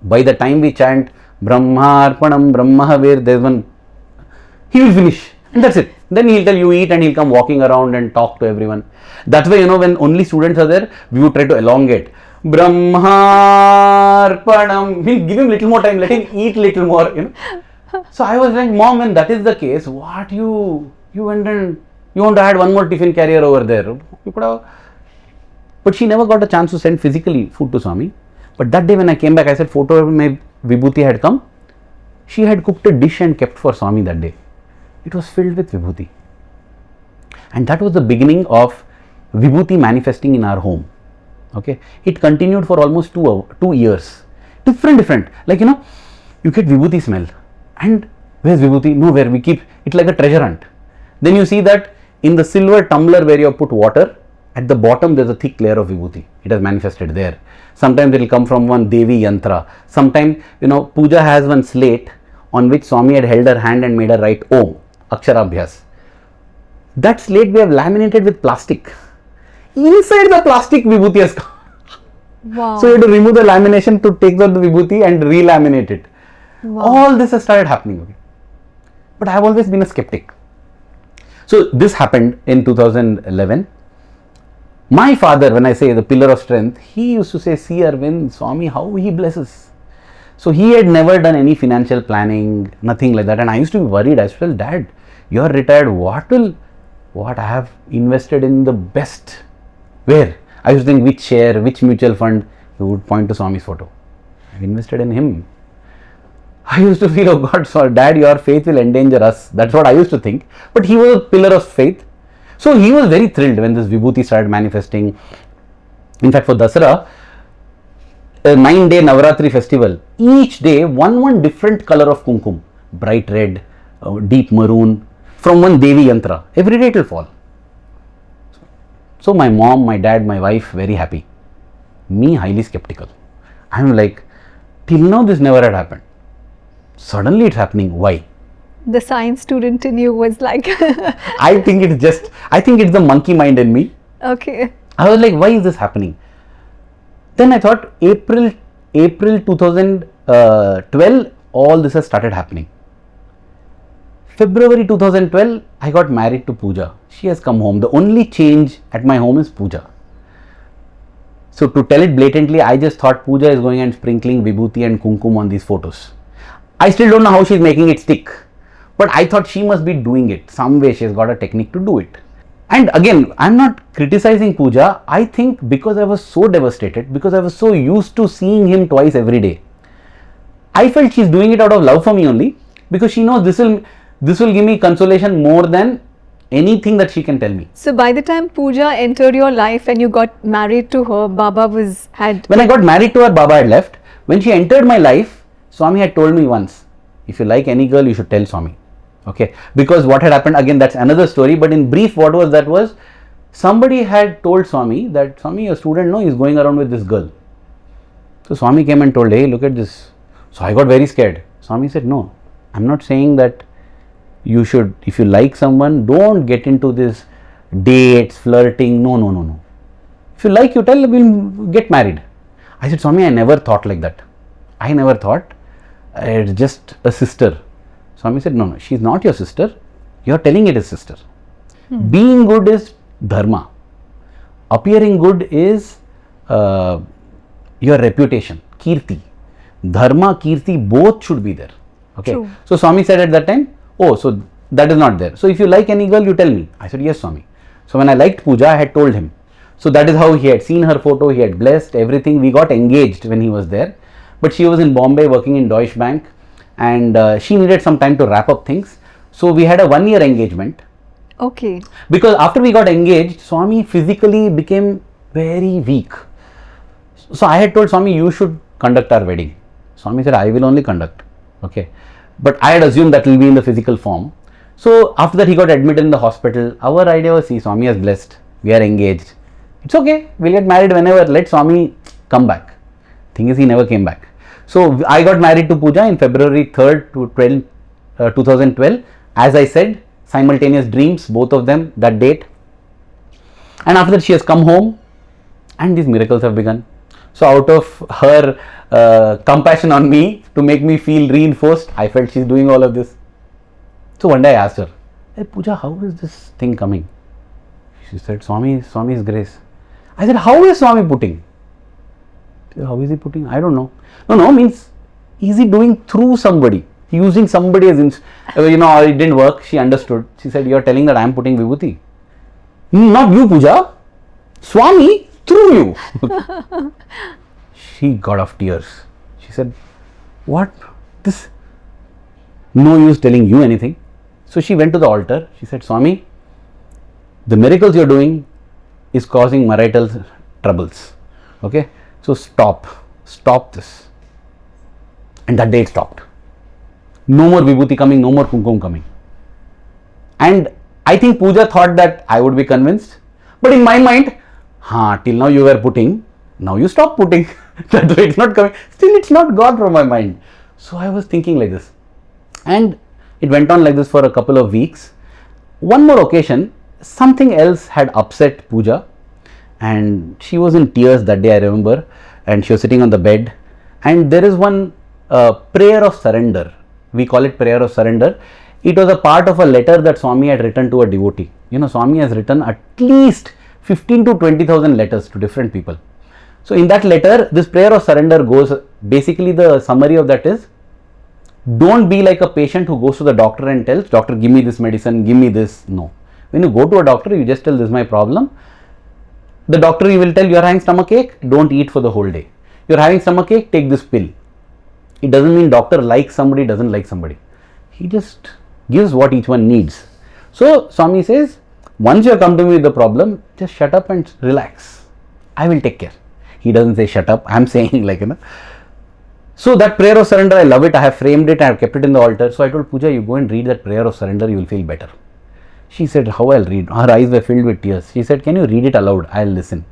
By the time we chant Brahma Arpanam, Brahma Haver, there's one, he will finish and that's it. Then he'll tell you eat and he'll come walking around and talk to everyone. That's why, you know, when only students are there, we would try to elongate. Brahma Arpanam. We'll give him little more time, let him eat little more, you know. So I was like, Mom, when that is the case, what you went and you want to add 1 more tiffin carrier over there. You could have. But she never got a chance to send physically food to Swami. But that day when I came back, I said photo of my Vibhuti had come. She had cooked a dish and kept for Swami that day. It was filled with Vibhuti. And that was the beginning of Vibhuti manifesting in our home. Okay. It continued for almost 2 years. Different. Like, you know, you get Vibhuti smell. And where's Vibhuti? Nowhere. We keep it like a treasure hunt. Then you see that in the silver tumbler where you have put water, at the bottom there's a thick layer of Vibhuti. It has manifested there. Sometimes it will come from one Devi yantra. Sometimes, you know, Puja has one slate on which Swami had held her hand and made her write Om, Aksharabhyas. That slate we have laminated with plastic. Inside the plastic Vibhuti has come. Wow. So you have to remove the lamination to take out the Vibhuti and re-laminate it. Wow. All this has started happening. Okay. But I have always been a skeptic. So this happened in 2011. My father, when I say the pillar of strength, he used to say, see Aravind, Swami, how he blesses. So he had never done any financial planning, nothing like that. And I used to be worried. I used to tell, Dad, you are retired. What I have invested in the best. Where? I used to think which share, which mutual fund. He would point to Swami's photo. I've invested in him. I used to feel, oh God, sorry, Dad, your faith will endanger us. That's what I used to think. But he was a pillar of faith. So he was very thrilled when this Vibhuti started manifesting. In fact, for Dasara, a 9-day Navaratri festival, each day one different color of kumkum, bright red, deep maroon, from one Devi yantra. Every day it will fall. So my mom, my dad, my wife, very happy. Me, highly skeptical. I'm like, till now this never had happened. Suddenly it's happening. Why? The science student in you was like, I think it's the monkey mind in me. okay. I was like, why is this happening? Then I thought April 2012, all this has started happening. February 2012, I got married to Pooja. She has come home. The only change at my home is Pooja. So to tell it blatantly, I just thought Pooja is going and sprinkling Vibhuti and Kumkum on these photos. I still don't know how she's making it stick. But I thought she must be doing it. Some way she has got a technique to do it. And again, I'm not criticizing Pooja. I think because I was so devastated, because I was so used to seeing him twice every day, I felt she's doing it out of love for me only, because she knows this will give me consolation more than anything that she can tell me. So by the time Pooja entered your life and you got married to her, Baba had... When I got married to her, Baba had left. When she entered my life, Swami had told me once, if you like any girl, you should tell Swami. Okay, because what had happened, again, that's another story, but in brief, what was that was, somebody had told Swami that Swami, your student, no, is going around with this girl. So Swami came and told, hey, look at this. So I got very scared. Swami said, no, I'm not saying that you should, if you like someone, don't get into this dates, flirting. No, no, no, no. If you like, you tell, we'll get married. I said, Swami, I never thought like that. I never thought. It's just a sister. Swami said, no, no, she's not your sister. You're telling it is sister. Being good is dharma. Appearing good is your reputation, kirti. Dharma, kirti, both should be there. Okay. True. So Swami said at that time, oh, so that is not there. So if you like any girl, you tell me. I said, yes, Swami. So when I liked Pooja, I had told him. So that is how he had seen her photo, he had blessed everything. We got engaged when he was there. But she was in Bombay working in Deutsche Bank, and she needed some time to wrap up things. So we had a 1-year engagement. Okay. Because after we got engaged, Swami physically became very weak. So I had told Swami, you should conduct our wedding. Swami said, I will only conduct. Okay. But I had assumed that will be in the physical form. So after that, he got admitted in the hospital. Our idea was, see, Swami has blessed. We are engaged. It's okay. We'll get married whenever. Let Swami come back. Thing is, he never came back. So I got married to Pooja in February 3rd to 2012. As I said, simultaneous dreams, both of them, that date. And after that, she has come home and these miracles have begun. So out of her compassion on me to make me feel reinforced, I felt she's doing all of this. So one day I asked her, hey Pooja, how is this thing coming? She said, Swami's grace. I said, how is Swami putting? She said, how is he putting? I don't know. No, means is he doing through somebody? Using somebody as it didn't work. She understood. She said, you're telling that I'm putting Vibhuti. Not you, Pooja. Swami through you. She got off tears. She said, what? This? No use telling you anything. So she went to the altar. She said, Swami, the miracles you're doing is causing marital troubles. Okay. So stop this. And that day it stopped. No more Vibhuti coming, no more Kumkum coming. And I think Pooja thought that I would be convinced. But in my mind, till now you were putting, now you stop putting. That way it's not coming. Still it's not gone from my mind. So I was thinking like this. And it went on like this for a couple of weeks. One more occasion, something else had upset Pooja. And she was in tears that day, I remember. And she was sitting on the bed. And there is one prayer of surrender. We call it prayer of surrender. It was a part of a letter that Swami had written to a devotee. Swami has written at least 15 to 20,000 letters to different people. So in that letter, this prayer of surrender goes, basically the summary of that is, don't be like a patient who goes to the doctor and tells, doctor, give me this medicine, give me this. No. When you go to a doctor, you just tell, this is my problem. The doctor will tell, you're having stomachache, don't eat for the whole day. You're having stomachache, take this pill. It doesn't mean doctor likes somebody, doesn't like somebody. He just gives what each one needs. So Swami says, once you come to me with the problem, just shut up and relax. I will take care. He doesn't say shut up. I'm saying So that prayer of surrender, I love it. I have framed it. I have kept it in the altar. So I told Pooja, you go and read that prayer of surrender. You will feel better. She said, how I'll read? Her eyes were filled with tears. She said, can you read it aloud? I'll listen.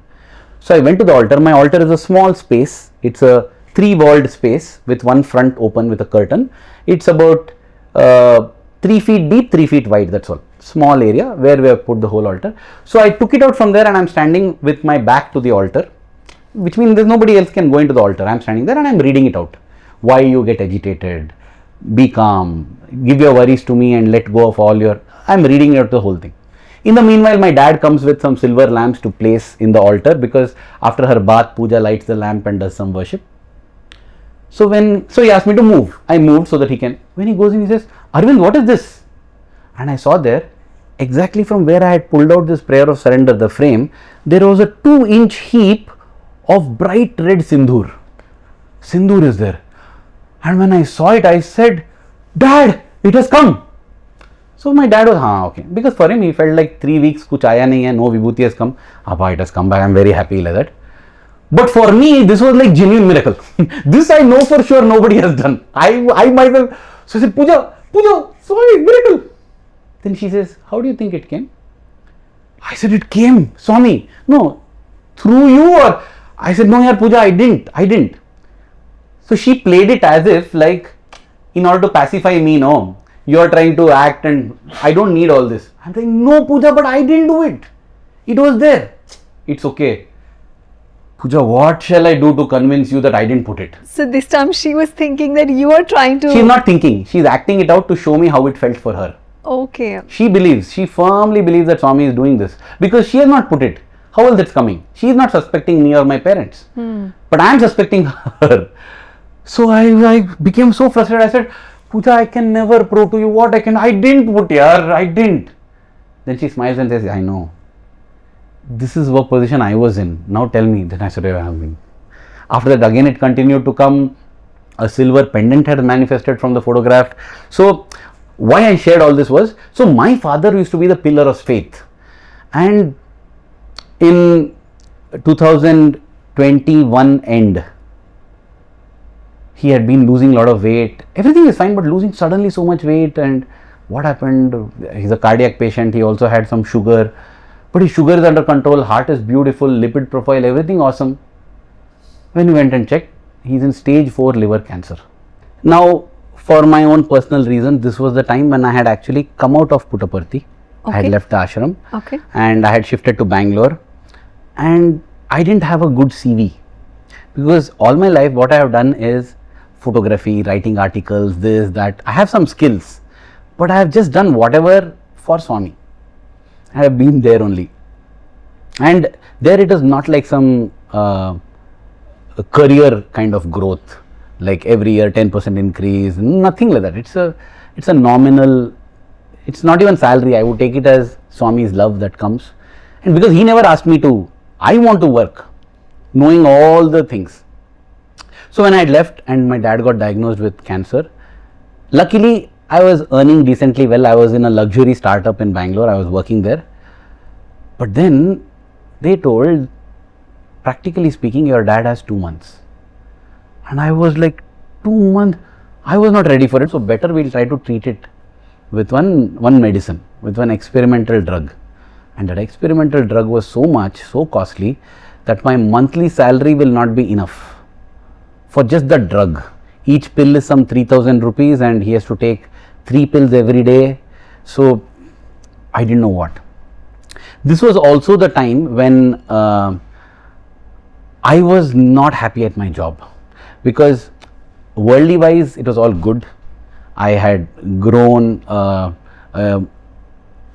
So I went to the altar. My altar is a small space. It's a 3-walled space with one front open with a curtain. It's about 3 feet deep, 3 feet wide. That's all. Small area where we have put the whole altar. So I took it out from there and I'm standing with my back to the altar, which means there's nobody else can go into the altar. I'm standing there and I'm reading it out. Why you get agitated? Be calm. Give your worries to me and let go of all your... I'm reading out the whole thing. In the meanwhile, my dad comes with some silver lamps to place in the altar because after her bath, Pooja lights the lamp and does some worship. So he asked me to move. I moved so that he can. When he goes in, he says, Aravind, what is this? And I saw there, exactly from where I had pulled out this prayer of surrender, the frame, there was a 2-inch heap of bright red sindoor. Sindoor is there. And when I saw it, I said, Dad, it has come. So my dad was, okay. Because for him, he felt like 3 weeks, kuch aaya nahi hai, no Vibhuti has come. Abba, it has come back. I'm very happy like that. But for me, this was like genuine miracle. This I know for sure nobody has done. I myself. So I said, Pooja, sorry, miracle. Then she says, how do you think it came? I said, it came, Swami. No, through you or? I said, no, yaar, Pooja, I didn't. So she played it as if like, in order to pacify me, no, you are trying to act and I don't need all this. I'm saying, no, Pooja, but I didn't do it. It was there. It's okay. Pooja, what shall I do to convince you that I didn't put it? So this time she was thinking that you are trying to... She's not thinking. She's acting it out to show me how it felt for her. Okay. She firmly believes that Swami is doing this because she has not put it. How else it's coming? She is not suspecting me or my parents. But I am suspecting her. So I became so frustrated. I said, Pooja, I can never prove to you what I can. I didn't put here. I didn't. Then she smiles and says, I know. This is what position I was in. Now tell me. Then I said, I have been. After that, again, it continued to come. A silver pendant had manifested from the photograph. So, why I shared all this was, so my father used to be the pillar of faith. And in 2021 end, he had been losing a lot of weight. Everything is fine, but losing suddenly so much weight. And what happened? He's a cardiac patient. He also had some sugar. But his sugar is under control, heart is beautiful, lipid profile, everything awesome. When we went and checked, he's in stage 4 liver cancer. Now, for my own personal reason, this was the time when I had actually come out of Puttaparthi. I had left the ashram and I had shifted to Bangalore. And I didn't have a good CV because all my life what I have done is photography, writing articles, this, that. I have some skills, but I have just done whatever for Swami. I have been there only, and there it is not like some career kind of growth, like every year 10% increase, nothing like that. It's a nominal, it's not even salary. I would take it as Swami's love that comes, and because he never asked me to, I want to work, knowing all the things. So when I had left and my dad got diagnosed with cancer, luckily I was earning decently well. I was in a luxury startup in Bangalore. I was working there. But then they told, practically speaking, your dad has 2 months. And I was like, 2 months? I was not ready for it. So better we'll try to treat it with one medicine, with one experimental drug. And that experimental drug was so costly that my monthly salary will not be enough for just the drug. Each pill is some 3,000 rupees and he has to take 3 pills every day. So I didn't know what. This was also the time when I was not happy at my job because worldly wise it was all good. I had grown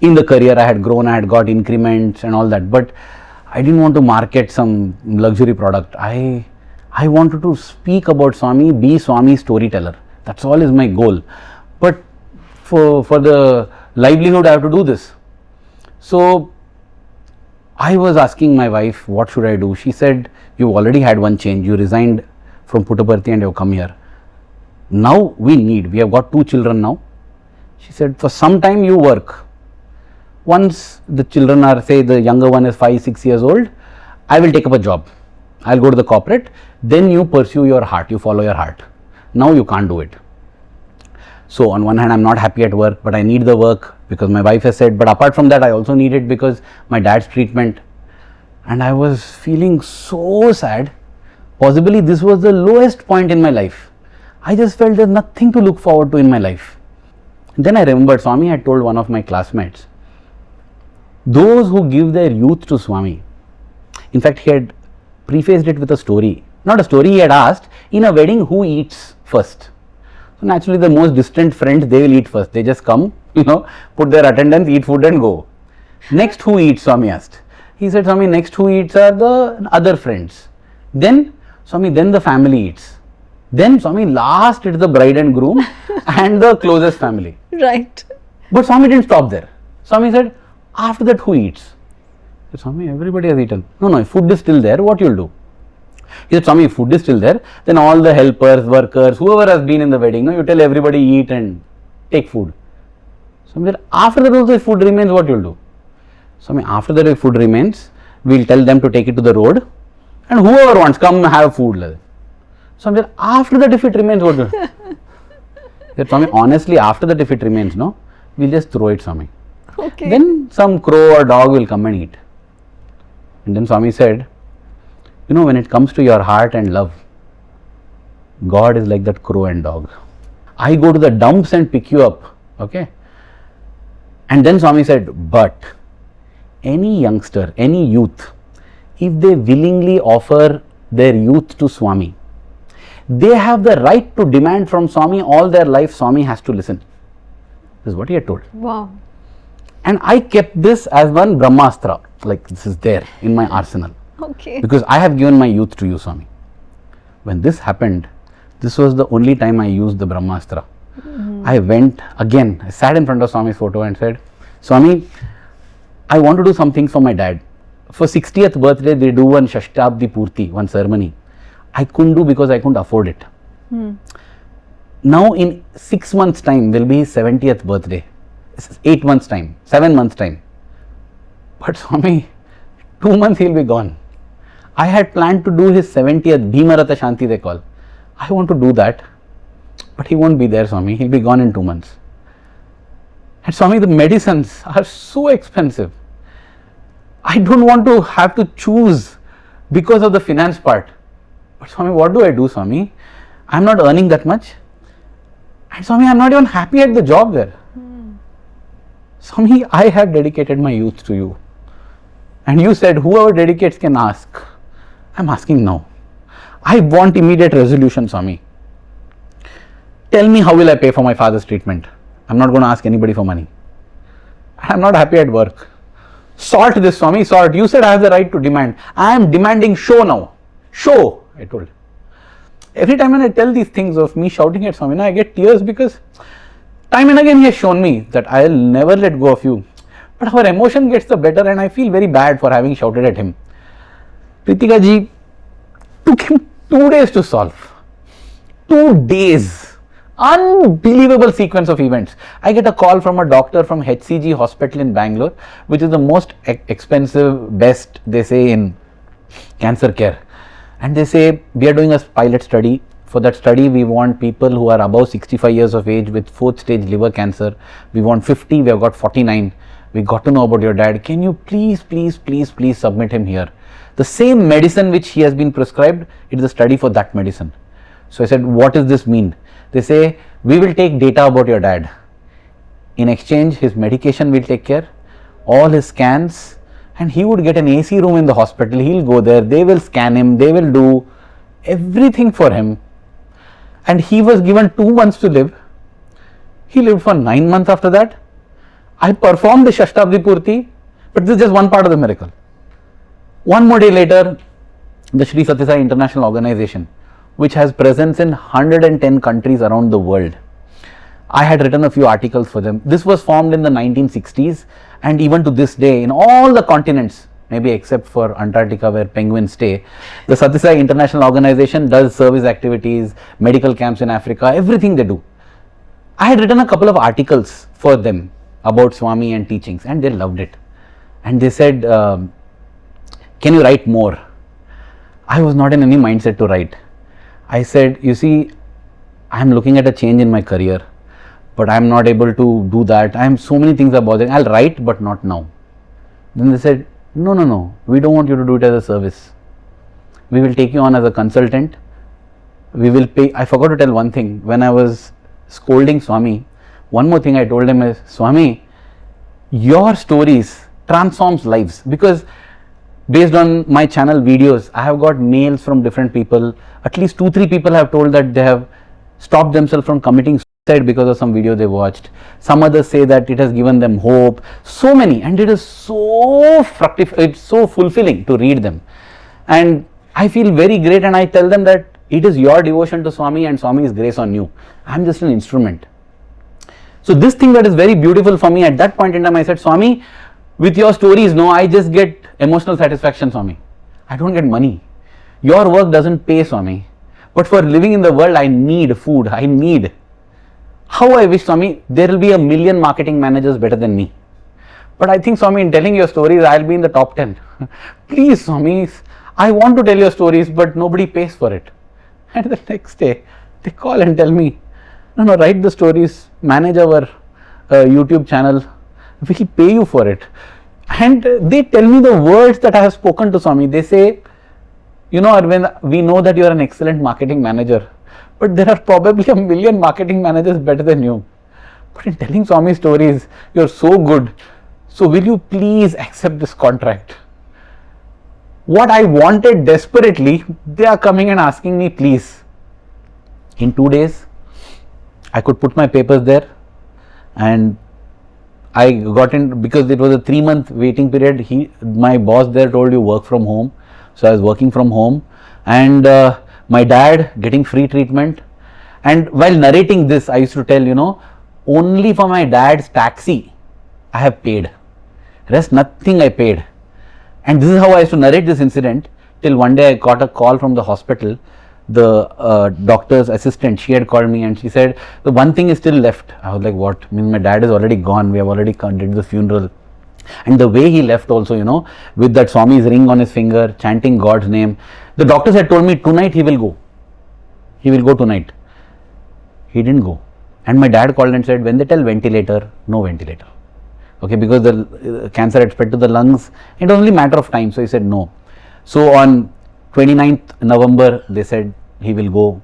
in the career, I had grown, I had got increments and all that, but I didn't want to market some luxury product. I wanted to speak about Swami, be Swami's storyteller. That's all is my goal. But for the livelihood, I have to do this. So I was asking my wife, what should I do? She said, you already had one change. You resigned from Puttaparthi and you have come here. Now we have got 2 children now. She said, for some time you work. Once the children are, say the younger one is 5-6 years old, I will take up a job. I'll go to the corporate. Then you pursue your heart, you follow your heart. Now you can't do it. So on one hand, I'm not happy at work, but I need the work because my wife has said, but apart from that, I also need it because my dad's treatment. And I was feeling so sad. Possibly this was the lowest point in my life. I just felt there's nothing to look forward to in my life. Then I remembered Swami had told one of my classmates, those who give their youth to Swami, in fact, he had prefaced it with a story. Not a story, he had asked, in a wedding, who eats first? So naturally, the most distant friends, they will eat first. They just come, put their attendance, eat food and go. Next, who eats? Swami asked. He said, Swami, next who eats are the other friends. Then, Swami, then the family eats. Then, Swami, last it's the bride and groom and the closest family. Right. But Swami didn't stop there. Swami said, after that, who eats? I said, Swami, everybody has eaten. No, if food is still there, what you'll do? He said, Swami, if food is still there, then all the helpers, workers, whoever has been in the wedding, you tell everybody eat and take food. Swami said, after that also if food remains, what you'll do? Swami, after that if food remains, we'll tell them to take it to the road and whoever wants, come have food. Swami said, after that if it remains, what you'll do? He said, Swami, honestly, after that if it remains, we'll just throw it, Swami. Okay. Then some crow or dog will come and eat. And then Swami said, you know, when it comes to your heart and love, God is like that crow and dog. I go to the dumps and pick you up, okay? And then Swami said, but any youngster, any youth, if they willingly offer their youth to Swami, they have the right to demand from Swami all their life. Swami has to listen. This is what he had told. Wow. And I kept this as one Brahmastra, like this is there in my arsenal. Okay. Because I have given my youth to you, Swami. When this happened, this was the only time I used the Brahmastra. I went again, I sat in front of Swami's photo and said, Swami, I want to do something for my dad. For 60th birthday, they do one Shashtabdi Purti, one ceremony. I couldn't do because I couldn't afford it. Now in 6 months time will be his 70th birthday. 8 months time, 7 months time. But Swami, 2 months he'll be gone. I had planned to do his 70th Bhimarata Shanti they call. I want to do that, but he won't be there, Swami. He'll be gone in 2 months. And Swami, the medicines are so expensive. I don't want to have to choose because of the finance part. But Swami, what do I do, Swami? I'm not earning that much. And Swami, I'm not even happy at the job there. Swami, I have dedicated my youth to you. And you said, whoever dedicates can ask. I'm asking now. I want immediate resolution, Swami. Tell me, how will I pay for my father's treatment? I'm not going to ask anybody for money. I'm not happy at work. Sort this, Swami, sort. You said I have the right to demand. I am demanding show now. Show, I told. Every time when I tell these things of me shouting at Swami, I get tears because time and again he has shown me that I'll never let go of you. But our emotion gets the better and I feel very bad for having shouted at him. Preetika ji, took him 2 days to solve. 2 days. Unbelievable sequence of events. I get a call from a doctor from HCG hospital in Bangalore, which is the most expensive, best they say in cancer care. And they say, we are doing a pilot study. For that study, we want people who are above 65 years of age with 4th stage liver cancer. We want 50, we have got 49. We got to know about your dad. Can you please submit him here? The same medicine which he has been prescribed, it is a study for that medicine. So I said, what does this mean? They say, we will take data about your dad. In exchange, his medication will take care, all his scans, and he would get an AC room in the hospital. He'll go there, they will scan him, they will do everything for him. And he was given 2 months to live. He lived for 9 months after that. I performed the Shashtabdi Purti, but this is just one part of the miracle. 1 more day later, the Sri Sathya Sai International Organization, which has presence in 110 countries around the world. I had written a few articles for them. This was formed in the 1960s, and even to this day, in all the continents, maybe except for Antarctica where penguins stay, the Sathya Sai International Organization does service activities, medical camps in Africa, everything they do. I had written a couple of articles for them about Swami and teachings, and they loved it. And they said, can you write more? I was not in any mindset to write. I said, you see, I am looking at a change in my career, but I am not able to do that. I am so many things are bothering. I'll write, but not now. Then they said, no, we don't want you to do it as a service. We will take you on as a consultant. We will pay. I forgot to tell one thing. When I was scolding Swami, one more thing I told him is, Swami, your stories transforms lives, because based on my channel videos, I have got mails from different people. At least 2-3 people have told that they have stopped themselves from committing suicide because of some video they watched. Some others say that it has given them hope. So many, and it is so fructifying, it's so fulfilling to read them. And I feel very great, and I tell them that it is your devotion to Swami and Swami's grace on you. I am just an instrument. So this thing that is very beautiful for me, at that point in time I said, Swami, with your stories, no, I just get emotional satisfaction, Swami. I don't get money. Your work doesn't pay, Swami. But for living in the world, I need food. I need. How I wish, Swami, there will be 1 million marketing managers better than me. But I think, Swami, in telling your stories, I'll be in the top 10. Please, Swami, I want to tell your stories, but nobody pays for it. And the next day, they call and tell me, no, write the stories, manage our YouTube channel, we'll pay you for it. And they tell me the words that I have spoken to Swami. They say, you know, Aravind, we know that you are an excellent marketing manager, but there are probably a million marketing managers better than you. But in telling Swami stories, you are so good. So will you please accept this contract? What I wanted desperately, they are coming and asking me, please. In 2 days, I could put my papers there, and I got in because it was a 3-month waiting period. My boss there told you work from home. So I was working from home, and my dad getting free treatment. And while narrating this, I used to tell, you know, only for my dad's taxi I have paid. Rest nothing I paid. And this is how I used to narrate this incident till one day I got a call from the hospital. The doctor's assistant, she had called me and she said, the one thing is still left. I was like, what? I mean, my dad is already gone. We have already did the funeral. And the way he left also, you know, with that Swami's ring on his finger, chanting God's name. The doctors had told me tonight he will go. He will go tonight. He didn't go. And my dad called and said, when they tell ventilator, no ventilator. Okay, because the cancer had spread to the lungs. It was only a matter of time. So he said no. So on 29th November, they said he will go.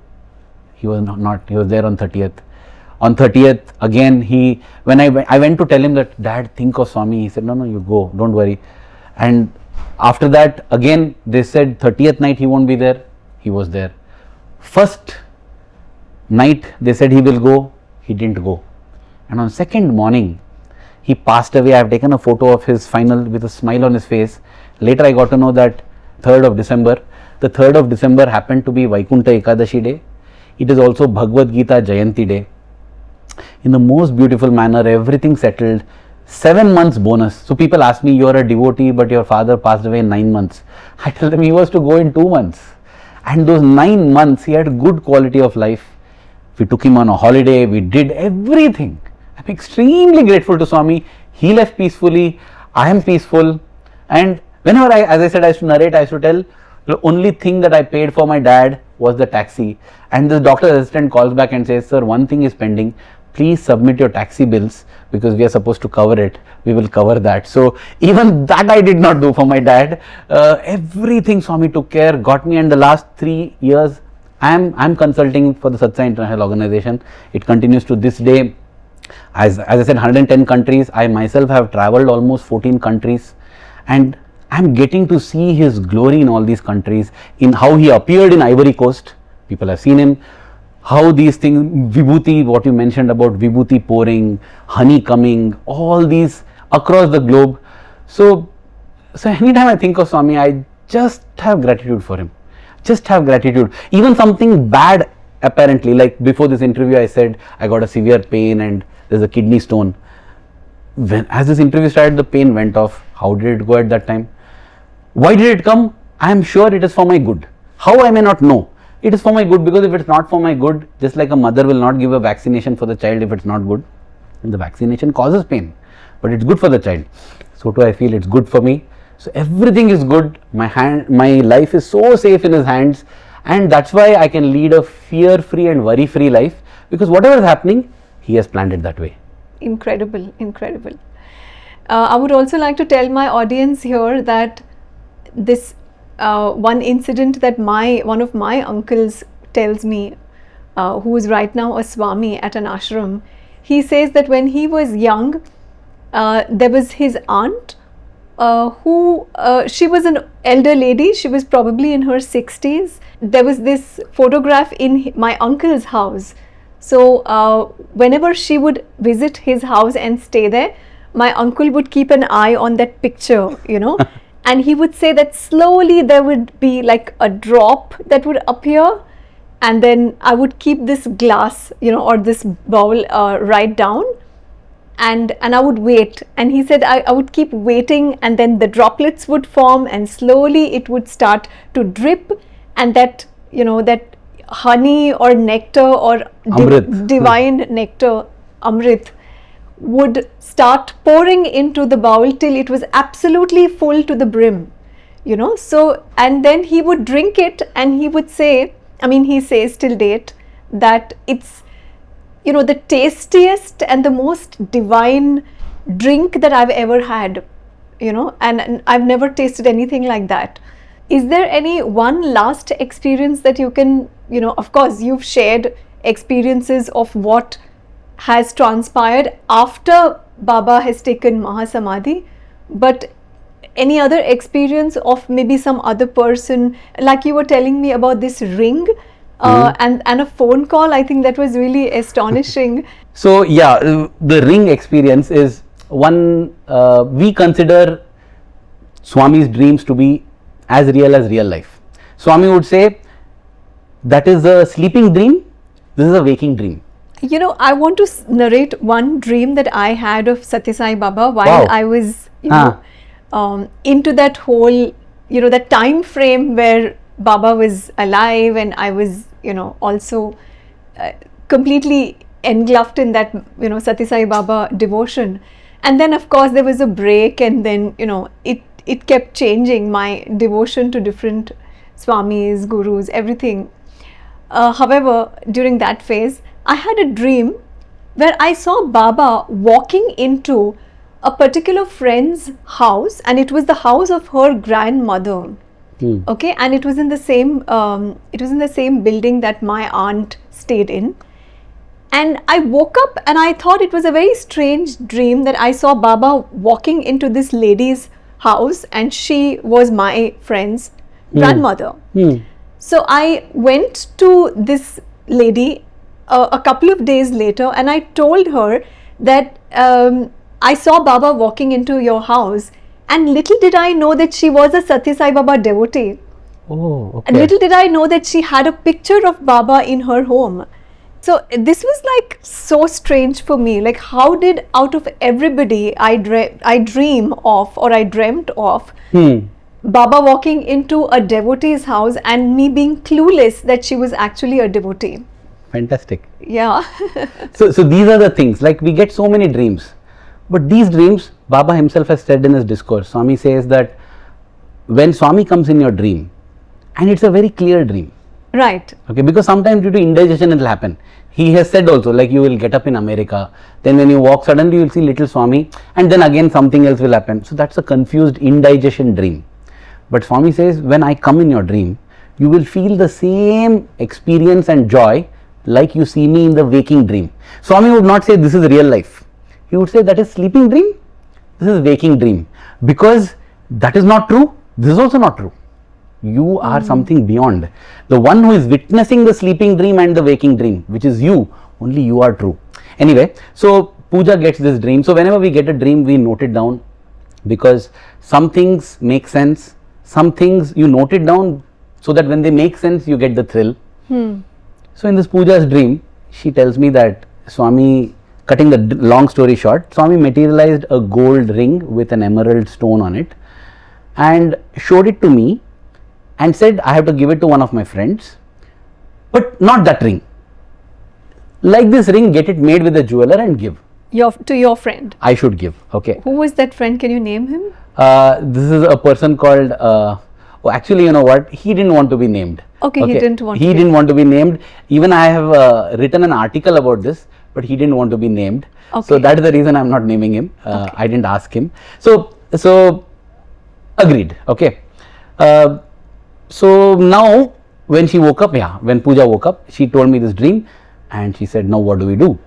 He was not, he was there on 30th. On 30th, again, when I went to tell him that, Dad, think of Swami, he said, no, you go, don't worry. And after that, again, they said 30th night he won't be there. He was there. First night, they said he will go. He didn't go. And on second morning, he passed away. I have taken a photo of his final with a smile on his face. Later, I got to know that 3rd of December. The 3rd of December happened to be Vaikunta Ekadashi day. It is also Bhagavad Gita Jayanti day. In the most beautiful manner, everything settled. 7 months bonus. So people ask me, you are a devotee, but your father passed away in 9 months. I tell them he was to go in 2 months. And those 9 months, he had good quality of life. We took him on a holiday. We did everything. I'm extremely grateful to Swami. He left peacefully. I am peaceful. And whenever as I said, I used to narrate, I used to tell, the only thing that I paid for my dad was the taxi. And the doctor's assistant calls back and says, sir, one thing is pending. Please submit your taxi bills because we are supposed to cover it. We will cover that. So even that I did not do for my dad. Everything Swami took care, got me. And the last 3 years, I'm consulting for the Sathya Sai International Organization. It continues to this day. As I said, 110 countries. I myself have traveled almost 14 countries. And I'm getting to see his glory in all these countries, in how he appeared in Ivory Coast. People have seen him. How these things, Vibhuti, what you mentioned about Vibhuti pouring, honey coming, all these across the globe. So anytime I think of Swami, I just have gratitude for him. Just have gratitude. Even something bad, apparently, like before this interview, I said I got a severe pain and there's a kidney stone. As this interview started, the pain went off. How did it go at that time? Why did it come? I am sure it is for my good. How, I may not know. It is for my good, because if it's not for my good, just like a mother will not give a vaccination for the child if it's not good, and the vaccination causes pain, but it's good for the child. So too I feel it's good for me. So everything is good. My life is so safe in his hands, and that's why I can lead a fear-free and worry-free life, because whatever is happening, he has planned it that way. Incredible, incredible. I would also like to tell my audience here that this one incident that one of my uncles tells me, who is right now a Swami at an ashram. He says that when he was young, there was his aunt she was an elder lady. She was probably in her 60s. There was this photograph in my uncle's house. So whenever she would visit his house and stay there, my uncle would keep an eye on that picture, you know. And he would say that slowly there would be like a drop that would appear, and then I would keep this glass, you know, or this bowl right down, and I would wait. And he said I would keep waiting, and then the droplets would form, and slowly it would start to drip, and that, you know, that honey or nectar or divine nectar, Amrit, would start pouring into the bowl till it was absolutely full to the brim, you know. So, and then he would drink it, and he would say, I mean, he says till date that it's, you know, the tastiest and the most divine drink that I've ever had, you know, and I've never tasted anything like that. Is there any one last experience that you can, you know, of course you've shared experiences of what has transpired after Baba has taken Mahasamadhi, but any other experience of maybe some other person, like you were telling me about this ring and a phone call? I think that was really astonishing. So yeah, the ring experience is one, we consider Swami's dreams to be as real life. Swami would say that is a sleeping dream, this is a waking dream. You know, I want to narrate one dream that I had of Sathya Sai Baba while I was, you know, into that whole, you know, that time frame where Baba was alive, and I was, you know, also completely engulfed in that, you know, Sathya Sai Baba devotion. And then of course there was a break, and then, you know, it kept changing, my devotion to different Swamis, Gurus, everything. However, during that phase, I had a dream where I saw Baba walking into a particular friend's house, and it was the house of her grandmother. Okay, and it was in the same building that my aunt stayed in. And I woke up and I thought it was a very strange dream that I saw Baba walking into this lady's house, and she was my friend's grandmother. So I went to this lady a couple of days later, and I told her that I saw Baba walking into your house, and little did I know that she was a Sathya Sai Baba devotee. Oh, okay. And little did I know that she had a picture of Baba in her home. So this was like so strange for me. Like, how did, out of everybody I dream of, or I dreamt of, Baba walking into a devotee's house and me being clueless that she was actually a devotee? Fantastic. Yeah. So these are the things, like we get so many dreams, but these dreams, Baba himself has said in his discourse, Swami says that when Swami comes in your dream, and it's a very clear dream. Right. Okay, because sometimes due to indigestion it will happen. He has said also, like you will get up in America, then when you walk suddenly you will see little Swami, and then again something else will happen. So that's a confused indigestion dream. But Swami says, when I come in your dream, you will feel the same experience and joy like you see me in the waking dream. Swami would not say this is real life. He would say that is sleeping dream, this is waking dream. Because that is not true, this is also not true. You are something beyond. The one who is witnessing the sleeping dream and the waking dream, which is you, only you are true. Anyway, so Pooja gets this dream. So whenever we get a dream, we note it down, because some things make sense, some things you note it down so that when they make sense, you get the thrill. So in this Pooja's dream, she tells me that Swami, cutting the long story short, Swami materialized a gold ring with an emerald stone on it and showed it to me and said, I have to give it to one of my friends, but not that ring. Like this ring, get it made with a jeweler and give. To your friend. I should give. Okay. Who was that friend? Can you name him? This is a person called, oh, actually, you know what? He didn't want to be named. Okay, he didn't want to be named. Even I have written an article about this, but he didn't want to be named. Okay. So that is the reason I am not naming him. Okay. I didn't ask him. So agreed. Okay. So now when she woke up, when Pooja woke up, she told me this dream and she said, now what do we do?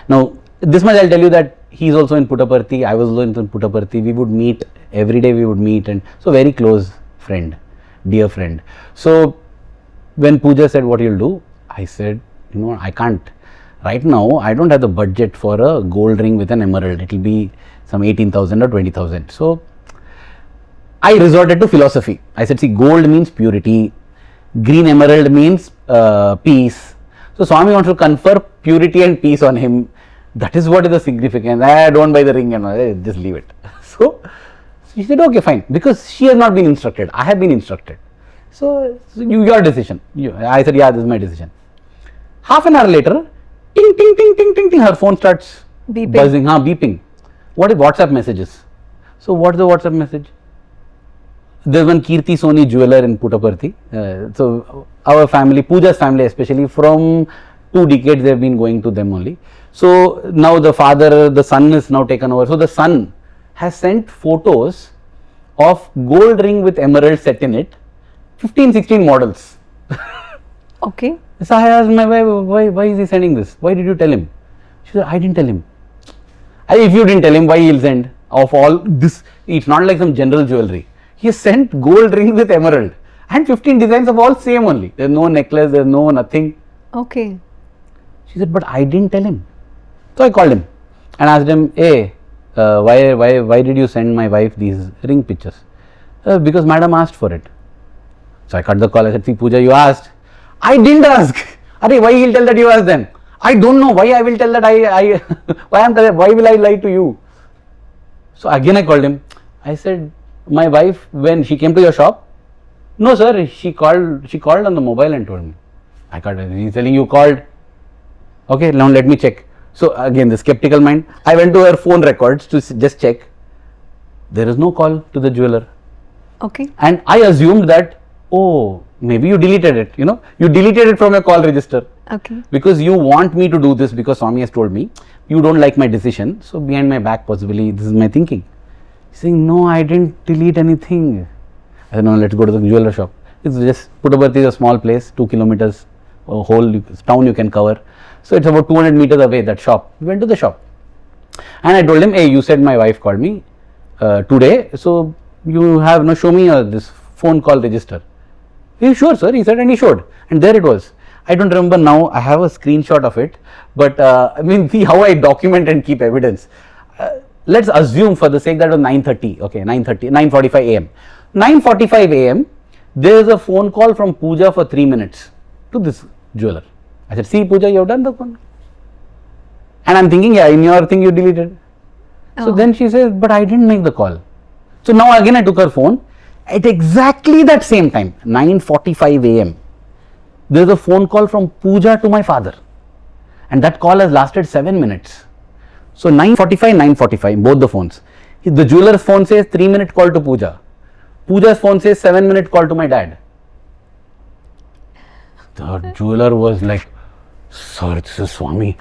Now this much I'll tell you that he is also in Puttaparthi, I was also in Puttaparthi, we would meet every day, and so very close friend, dear friend. So when Pooja said what you'll do, I said, you know, I can't. Right now I don't have the budget for a gold ring with an emerald, it will be some 18,000 or 20,000. So I resorted to philosophy. I said, see, gold means purity, green emerald means peace. So Swami wants to confer purity and peace on him. That is what is the significance. I don't buy the ring and all, just leave it. So she said, okay, fine, because she has not been instructed. I have been instructed. So your decision. I said, yeah, this is my decision. Half an hour later, ting, ting, ting, ting, ting, ting, her phone starts Beeping. buzzing, beeping. What is WhatsApp messages? So what's the WhatsApp message? There's one Kirti Soni jeweler in Puttaparthi. So our family, Pooja's family especially, from 2 decades they have been going to them only. So now the son is now taken over. So the son has sent photos of gold ring with emerald set in it, 15, 16 models. Okay. So I asked my wife, why is he sending this? Why did you tell him? She said, I didn't tell him. If you didn't tell him, why he'll send of all this? It's not like some general jewelry. He has sent gold ring with emerald and 15 designs of all same only. There's no necklace, there's no nothing. Okay. She said, but I didn't tell him. So I called him and asked him, hey, why did you send my wife these ring pictures? Because madam asked for it. So I cut the call. I said, see, Pooja, you asked. I didn't ask. Why he'll tell that you asked then? I don't know why I will tell that why will I lie to you? So again I called him. I said, my wife, when she came to your shop? No sir, she called on the mobile and told me. I called her. He's telling you called. Okay, now let me check. So again, the skeptical mind. I went to her phone records to just check. There is no call to the jeweler. Okay. And I assumed that, oh, maybe you deleted it, you deleted it from your call register. Okay. Because you want me to do this because Swami has told me, you don't like my decision, so behind my back possibly this is my thinking. He's saying, no, I didn't delete anything. I said, no, let's go to the jeweler shop. It's just, Puttaparthi is a small place, 2 kilometers, a whole town you can cover. So it's about 200 meters away, that shop. We went to the shop. And I told him, hey, you said my wife called me today, so you have, show me this phone call register. He, sure sir, he said, and he showed. And there it was. I don't remember now, I have a screenshot of it, but see how I document and keep evidence. Let's assume for the sake that it was 9:30, okay, 9:45 a.m. 9:45 a.m. there is a phone call from Pooja for 3 minutes to this jeweler. I said, see Pooja, you have done the phone. And I'm thinking, yeah, in your thing you deleted. So then she says, but I didn't make the call. So now again I took her phone. At exactly that same time, 9:45 a.m. there is a phone call from Pooja to my father, and that call has lasted 7 minutes. So 9:45, both the phones. The jeweler's phone says 3-minute call to Pooja. Pooja's phone says 7-minute call to my dad. The jeweler was like, sir, this is Swami.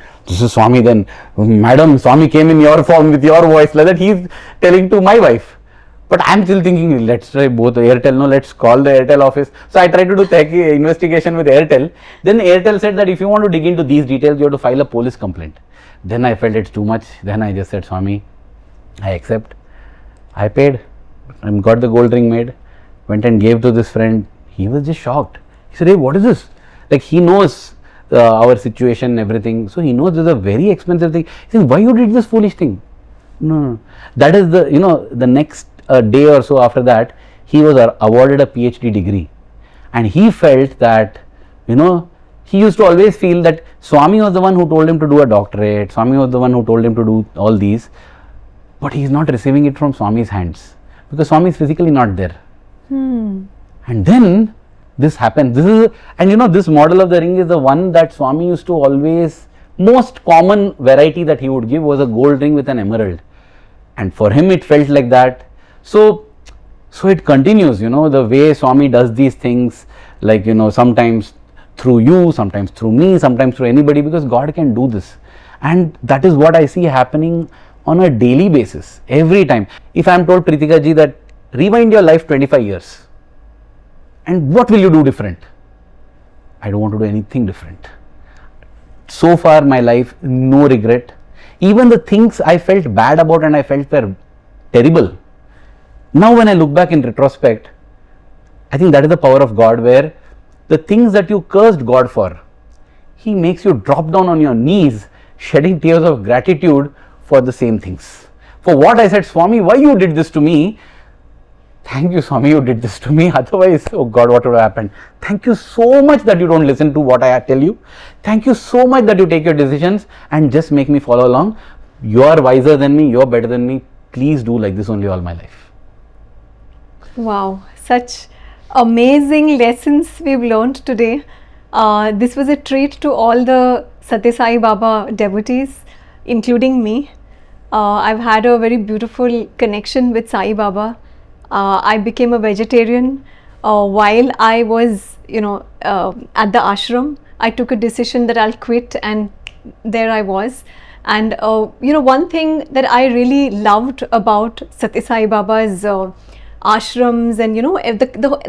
Then madam, Swami came in your form with your voice, like that he's telling to my wife. But I'm still thinking, let's try both Airtel, let's call the Airtel office. So I tried to do investigation with Airtel. Then Airtel said that if you want to dig into these details, you have to file a police complaint. Then I felt it's too much. Then I just said, Swami, I accept. I paid and got the gold ring made. Went and gave to this friend. He was just shocked. He said, hey, what is this? Like, he knows our situation and everything. So he knows this is a very expensive thing. He said, why you did this foolish thing? No. That is the next day or so after that, he was awarded a PhD degree. And he felt that, he used to always feel that Swami was the one who told him to do a doctorate. Swami was the one who told him to do all these. But he is not receiving it from Swami's hands. Because Swami is physically not there. And then this happens. This model of the ring is the one that Swami used to always, most common variety that he would give was a gold ring with an emerald. And for him it felt like that. So it continues, the way Swami does these things, like, sometimes through you, sometimes through me, sometimes through anybody, because God can do this. And that is what I see happening on a daily basis, every time. If I am told, Preetika ji, that rewind your life 25 years, and what will you do different? I don't want to do anything different. So far my life, no regret. Even the things I felt bad about and I felt were terrible, now when I look back in retrospect, I think that is the power of God, where the things that you cursed God for, He makes you drop down on your knees, shedding tears of gratitude for the same things. For what I said, Swami, why you did this to me? Thank you, Swami, you did this to me. Otherwise, oh God, what would have happened? Thank you so much that you don't listen to what I tell you. Thank you so much that you take your decisions and just make me follow along. You are wiser than me, you are better than me. Please do like this only all my life. Wow, such amazing lessons we've learned today. This was a treat to all the Sathya Sai Baba devotees, including me. I've had a very beautiful connection with Sai Baba. I became a vegetarian while I was, at the ashram. I took a decision that I'll quit and there I was. And one thing that I really loved about Sathya Sai Baba's ashrams and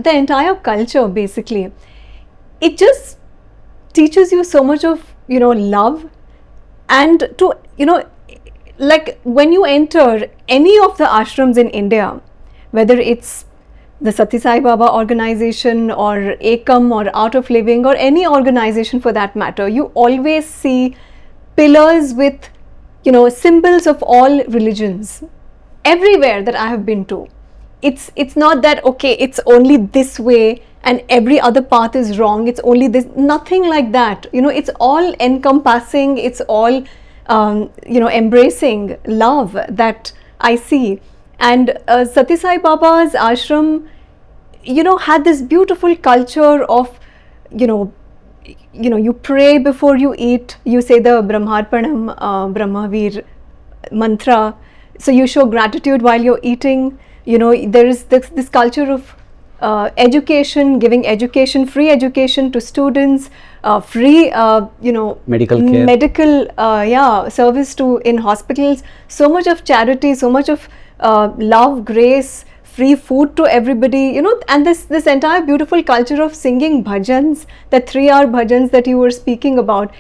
the entire culture, basically, it just teaches you so much of love, and to like when you enter any of the ashrams in India, whether it's the Sathya Sai Baba organization or Ekam or Art of Living or any organization for that matter, you always see pillars with symbols of all religions everywhere that I have been to. It's not that okay, it's only this way and every other path is wrong, it's only this, nothing like that. It's all encompassing, it's all embracing love that I see. And Sathya Sai Baba's ashram had this beautiful culture of you pray before you eat, you say the Brahmarpanam Brahmavir mantra, so you show gratitude while you're eating. There is this culture of education, giving education, free education to students, free medical care, service to in hospitals, so much of charity, so much of love, grace, free food to everybody, and this entire beautiful culture of singing bhajans, the 3-hour bhajans that you were speaking about,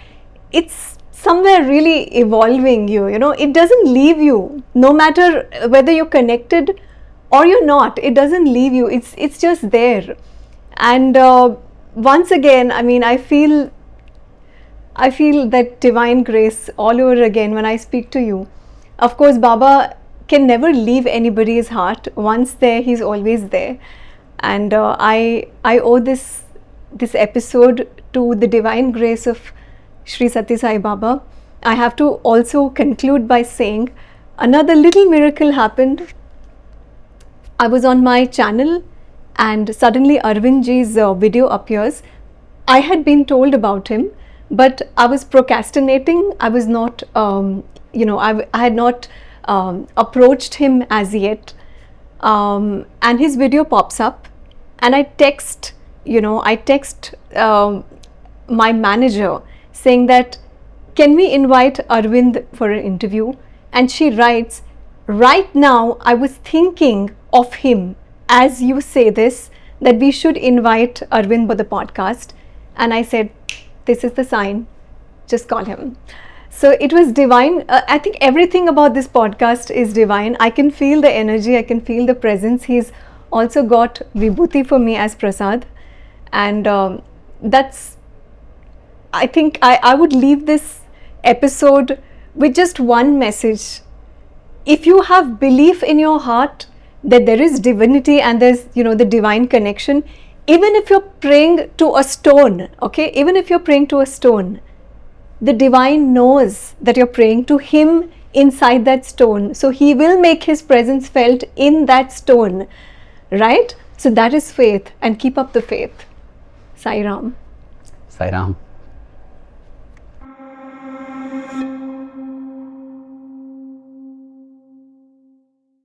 it's somewhere really evolving you. It doesn't leave you, no matter whether you're connected or you're not, it doesn't leave you, it's just there. And once again, I mean, I feel that divine grace all over again when I speak to you. Of course, Baba can never leave anybody's heart. Once there, he's always there. And I owe this episode to the divine grace of Sri Sathya Sai Baba. I have to also conclude by saying another little miracle happened. I was on my channel and suddenly Aravind ji's video appears. I had been told about him, but I was procrastinating. I was not, I had not approached him as yet. And his video pops up and I text my manager saying that, can we invite Aravind for an interview? And she writes, right now I was thinking of him as you say this, that we should invite Aravind for the podcast. And I said, this is the sign, just call him. So it was divine. I think everything about this podcast is divine. I can feel the energy, I can feel the presence. He's also got Vibhuti for me as Prasad. And that's, I think I would leave this episode with just one message. If you have belief in your heart that there is divinity and there's the divine connection, even if you're praying to a stone, okay, even if you're praying to a stone, the divine knows that you're praying to him inside that stone, so he will make his presence felt in that stone, right? So that is faith, and keep up the faith. Sai Ram. Sai Ram.